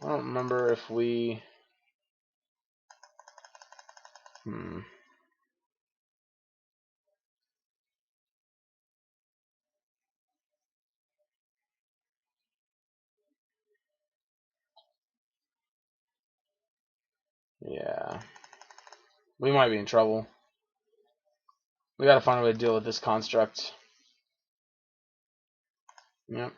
S1: I don't remember if we. Yeah. We might be in trouble. We gotta find a way to deal with this construct. Yep.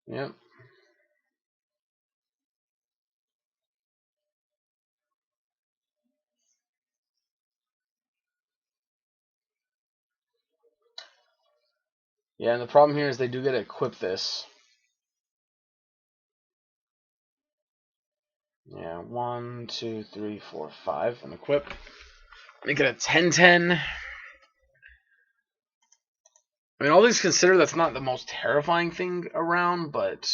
S1: Yep. Yeah, and the problem here is they do get to equip this. Yeah, 1, 2, 3, 4, 5, and equip. Make it a 10-10. I mean, all these considered, that's not the most terrifying thing around, but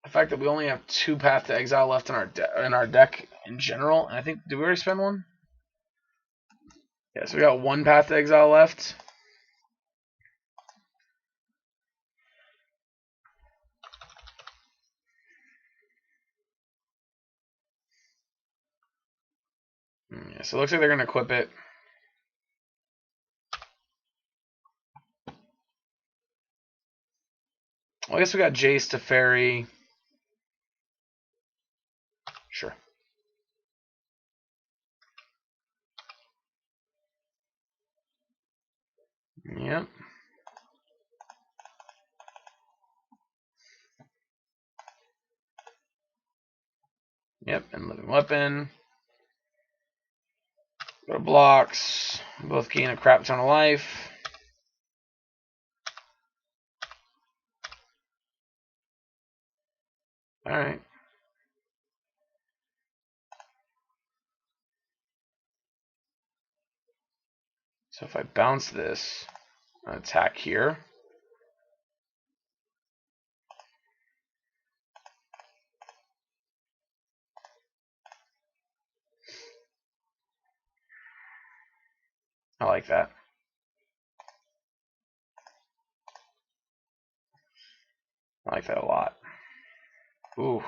S1: the fact that we only have 2 Path to Exile left in our deck in general, and I think, did we already spend one? Yeah, so we got 1 Path to Exile left. Yeah, so it looks like they're going to equip it. Well, I guess we got Jace to Fairy. Sure. Yep. Yep, and Living Weapon. Go to blocks. Both gain a crap ton of life. Alright. So if I bounce this, I'll attack here. I like that. I like that a lot. Ooh.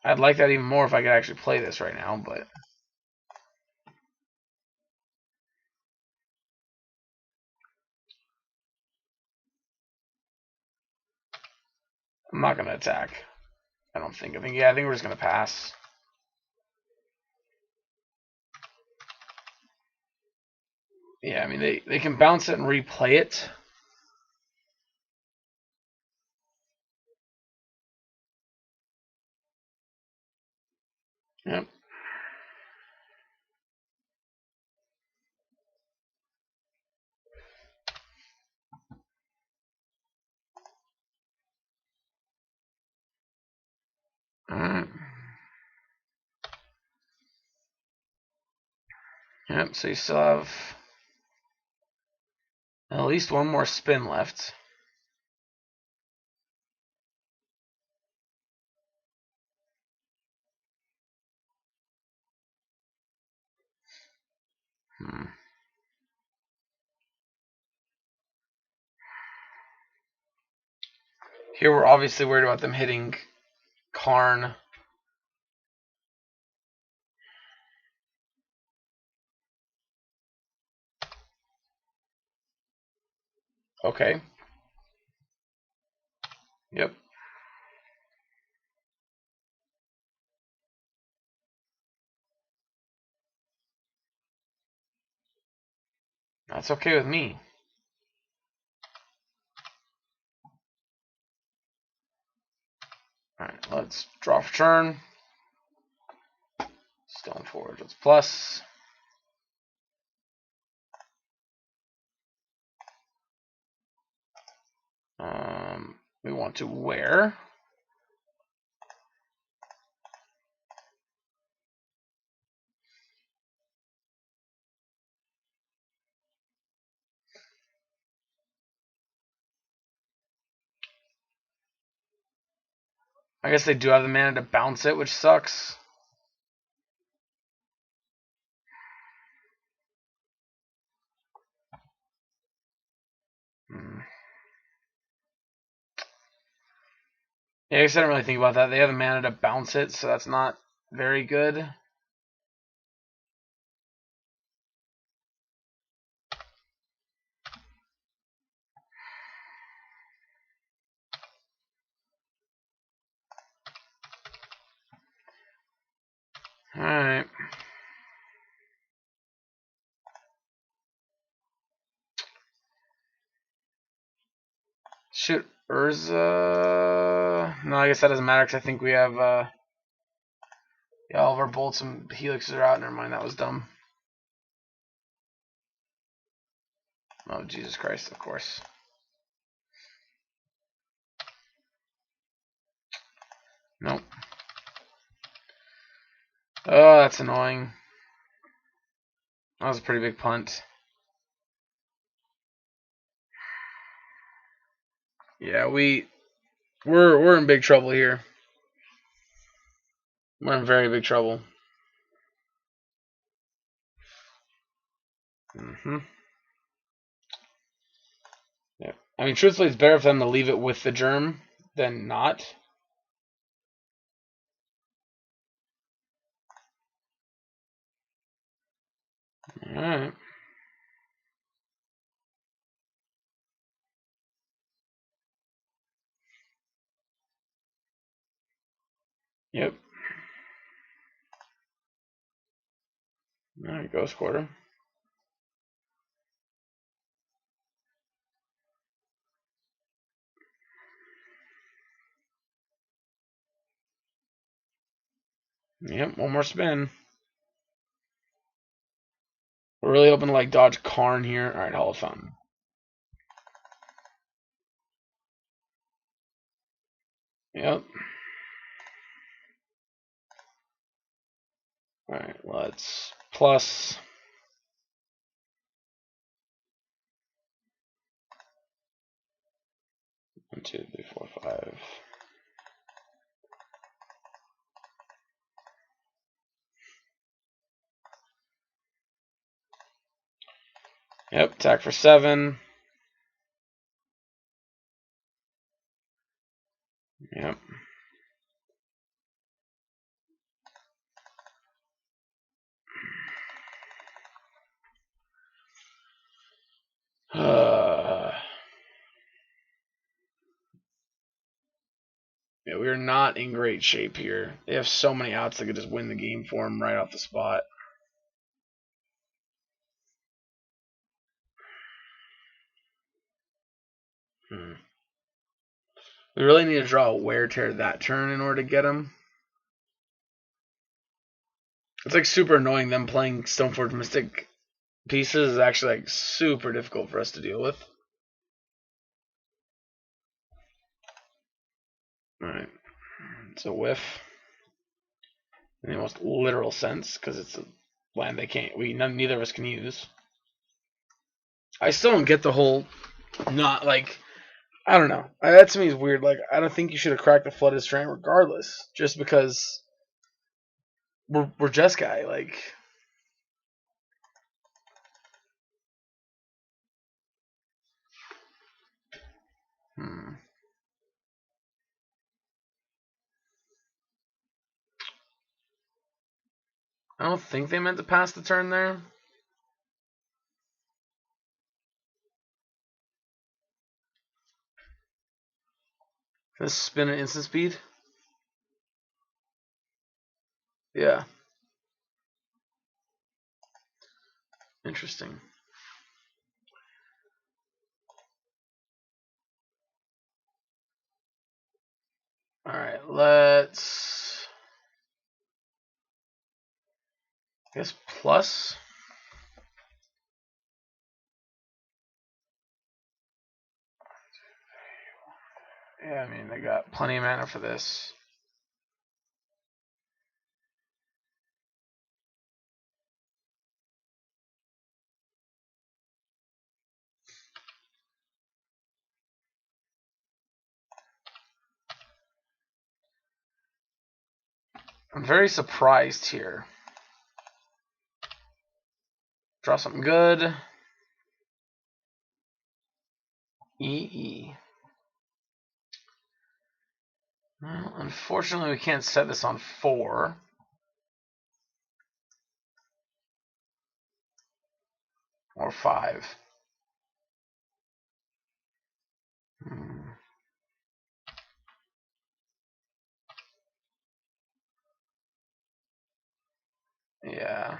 S1: I'd like that even more if I could actually play this right now, but I'm not going to attack. I don't think. I think we're just going to pass. Yeah, I mean, they can bounce it and replay it. Yep. Alright. Yep, so you still have at least one more spin left. Here we're obviously worried about them hitting Karn. Okay. Yep. That's okay with me. Alright, let's draw for turn. Stone Forge, let's plus. We want to wear. I guess they do have the mana to bounce it, which sucks. Yeah, I guess I didn't really think about that. They have the mana to bounce it, so that's not very good. Alright. Shoot, Urza. No, I guess that doesn't matter because I think we have yeah, all of our bolts and helixes are out. Never mind, that was dumb. Oh, Jesus Christ, of course. Nope. Oh, that's annoying. That was a pretty big punt. Yeah, we're in big trouble here. We're in very big trouble. Yeah. I mean, truthfully, it's better for them to leave it with the germ than not. Alright. Yep. Alright, Ghost Quarter. Yep, one more spin. We're really hoping to like dodge Karn here. Alright, Hall of Fountain. Yep. Alright, let's plus. 1, 2, 3, 4, 5. Yep, attack for 7. Yep. Yeah, we're not in great shape here. They have so many outs that could just win the game for them right off the spot. We really need to draw a wear tear that turn in order to get him. It's like super annoying them playing Stoneforge Mystic pieces is actually like super difficult for us to deal with. Alright. It's a whiff. In the most literal sense, because it's a land neither of us can use. I still don't get the whole not like I don't know. That to me is weird. Like I don't think you should have cracked the flooded strand regardless, just because we're Jeskai. Like I don't think they meant to pass the turn there. Let's spin at instant speed. Yeah. Interesting. Alright, let's I guess plus. Yeah, I mean they got plenty of mana for this. I'm very surprised here. Draw something good. EE. Well, unfortunately, we can't set this on 4. Or 5. Yeah.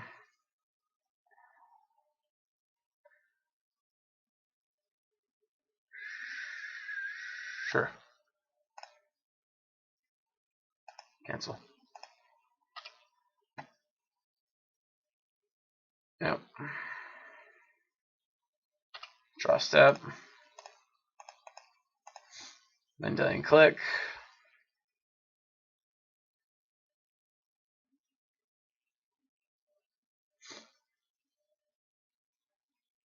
S1: Sure. Cancel. Yep. Draw step. Then delete click.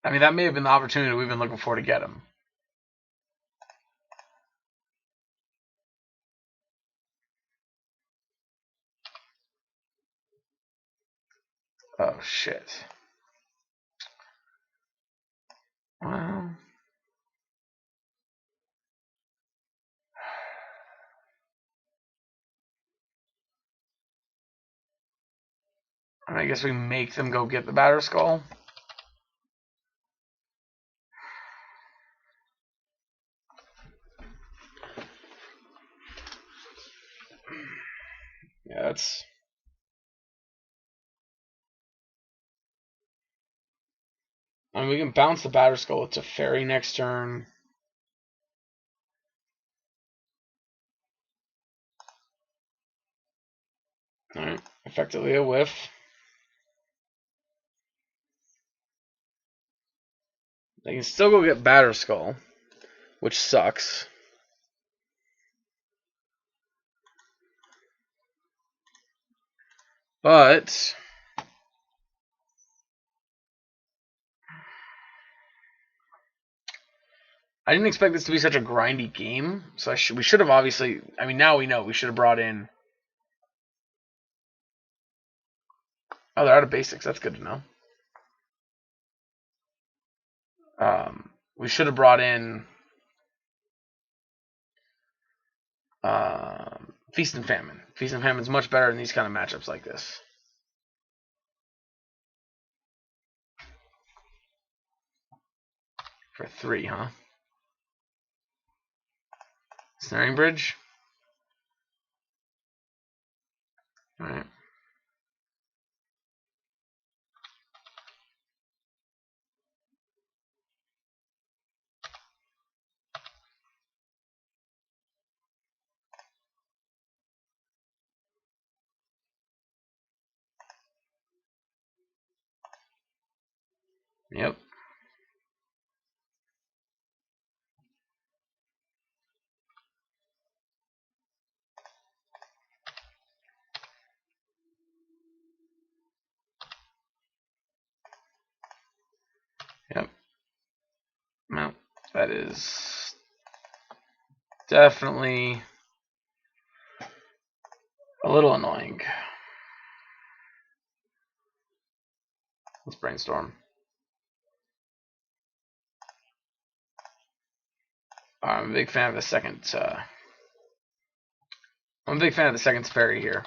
S1: I mean, that may have been the opportunity we've been looking for to get him. Oh, shit. Well, I guess we make them go get the Batter Skull. Yeah, that's... I mean, we can bounce the Batter Skull. It's a fairy next turn. Alright, effectively a whiff. They can still go get Batter Skull, which sucks. But I didn't expect this to be such a grindy game, so we should have obviously. I mean, now we know we should have brought in. Oh, they're out of basics. That's good to know. We should have brought in Feast and Famine. Feast and Famine is much better in these kind of matchups like this. For 3, huh? Snaring Bridge. All right. Yep. Yep. No, that is definitely a little annoying. Let's brainstorm. I'm a big fan of the second. I'm a big fan of the second Sperry here.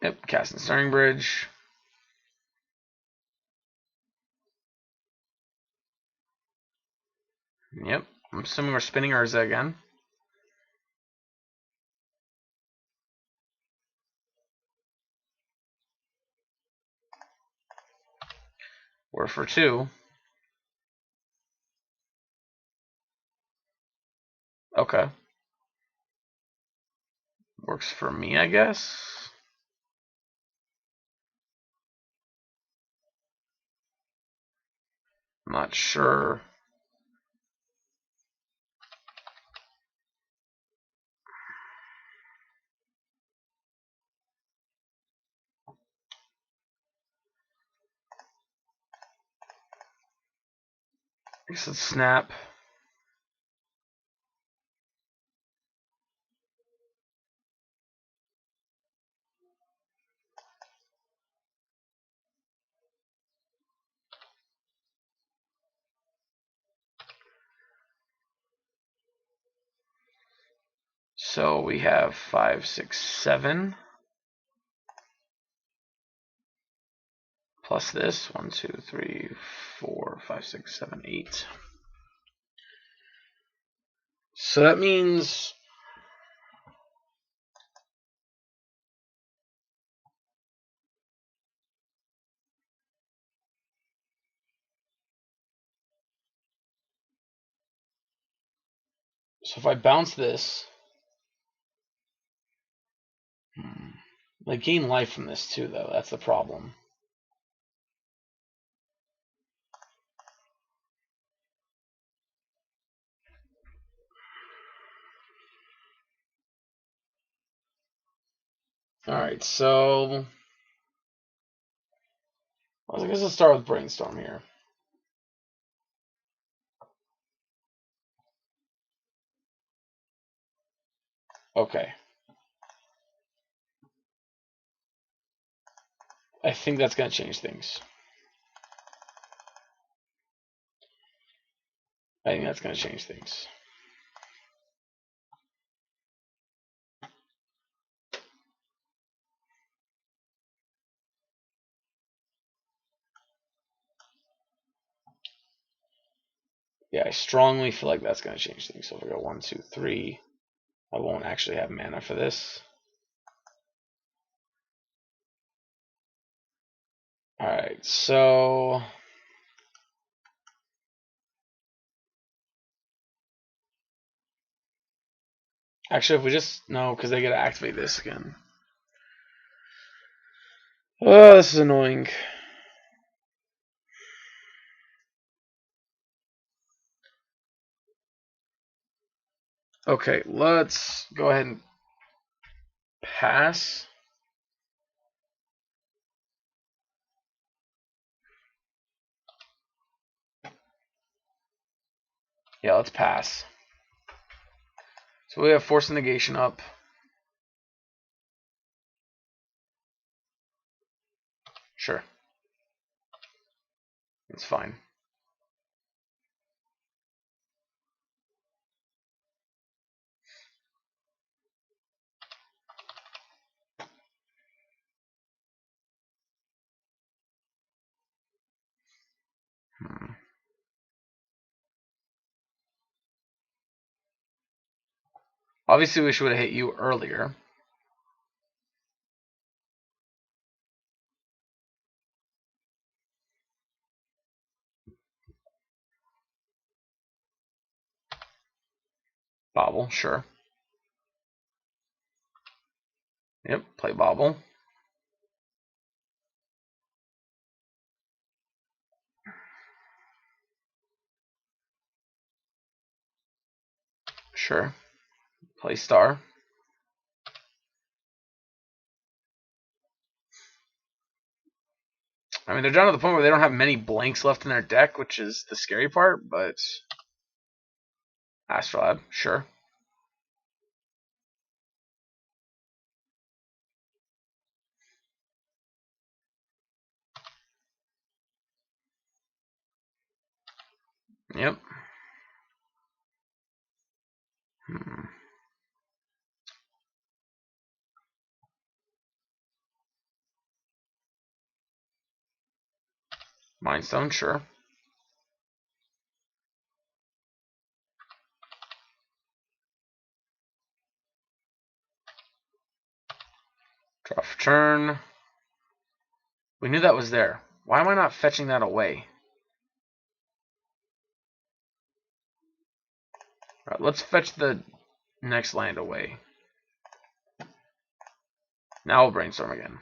S1: Yep, casting Stirring Bridge. Yep, I'm assuming we're spinning Urza again. We're for 2. Okay. Works for me, I guess. I'm not sure. I guess it's snap. So we have 5, 6, 7. Plus this 1, 2, 3, 4, 5, 6, 7, 8. So that means so if I bounce this, I gain life from this too, though. That's the problem. Alright, so I guess let's start with brainstorm here. Okay. I think that's going to change things. I think that's going to change things. Yeah, I strongly feel like that's going to change things. So if I go 1, 2, 3, I won't actually have mana for this. Alright, so actually, if we just no, because they got to activate this again. Oh, this is annoying. Okay, let's go ahead and pass. Yeah, let's pass. So we have Force Negation up. Sure. It's fine. Obviously, we should have hit you earlier. Bobble, sure. Yep, play Bobble. Sure. Play star. I mean, they're down to the point where they don't have many blanks left in their deck, which is the scary part, but Astrolab, sure. Yep. Mindstone, sure. Draw for turn. We knew that was there. Why am I not fetching that away? Alright, let's fetch the next land away. Now we'll brainstorm again.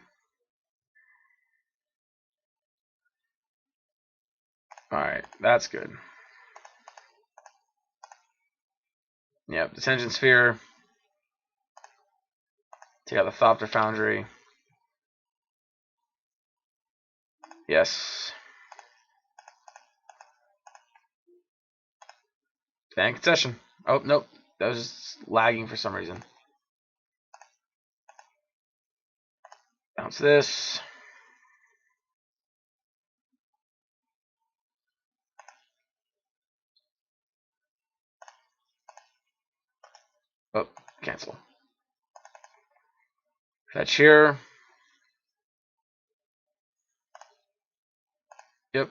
S1: Alright, that's good. Yep, Detention Sphere. Take out the Thopter Foundry. Yes. Fan Concession. Oh, nope. That was lagging for some reason. Bounce this. Oh, cancel. Fetch here. Yep.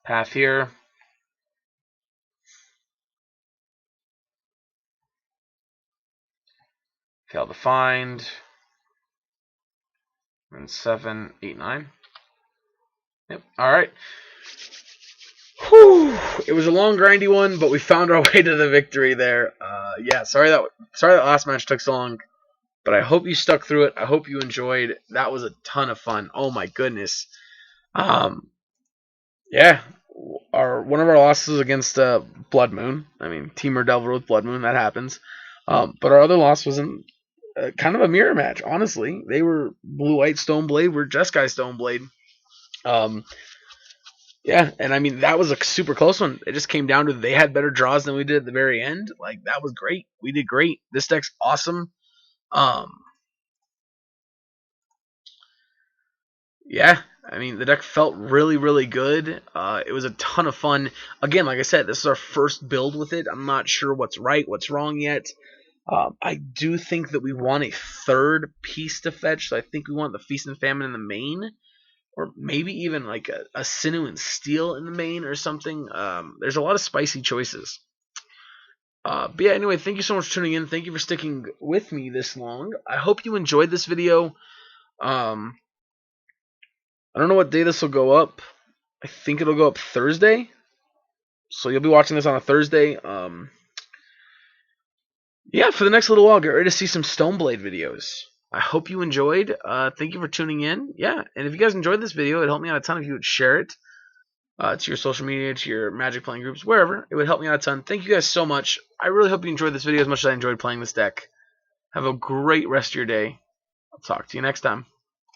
S1: Path here. Fail to find. And 7, 8, 9. Yep. Alright. Whew. It was a long, grindy one, but we found our way to the victory there. Yeah, sorry that last match took so long, but I hope you stuck through it. I hope you enjoyed. That was a ton of fun. Oh my goodness. Yeah, one of our losses against Blood Moon. I mean, Temur Delver with Blood Moon, that happens. But our other loss was in kind of a mirror match. Honestly, they were Blue White Stoneblade, we're Jeskai Stoneblade. Yeah, and I mean that was a super close one. It just came down to they had better draws than we did at the very end. Like that was great. We did great. This deck's awesome. Yeah, I mean the deck felt really, really good. It was a ton of fun. Again, like I said, this is our first build with it. I'm not sure what's right, what's wrong yet. I do think that we want a third piece to fetch. So I think we want the Feast and Famine in the main, or maybe even like a Sinew and Steel in the main or something. There's a lot of spicy choices. But yeah, anyway, thank you so much for tuning in. Thank you for sticking with me this long. I hope you enjoyed this video. I don't know what day this will go up. I think it'll go up Thursday. So you'll be watching this on a Thursday. Yeah, for the next little while, get ready to see some Stoneblade videos. I hope you enjoyed. Thank you for tuning in. Yeah, and if you guys enjoyed this video, it'd help me out a ton if you would share it to your social media, to your Magic playing groups, wherever. It would help me out a ton. Thank you guys so much. I really hope you enjoyed this video as much as I enjoyed playing this deck. Have a great rest of your day. I'll talk to you next time.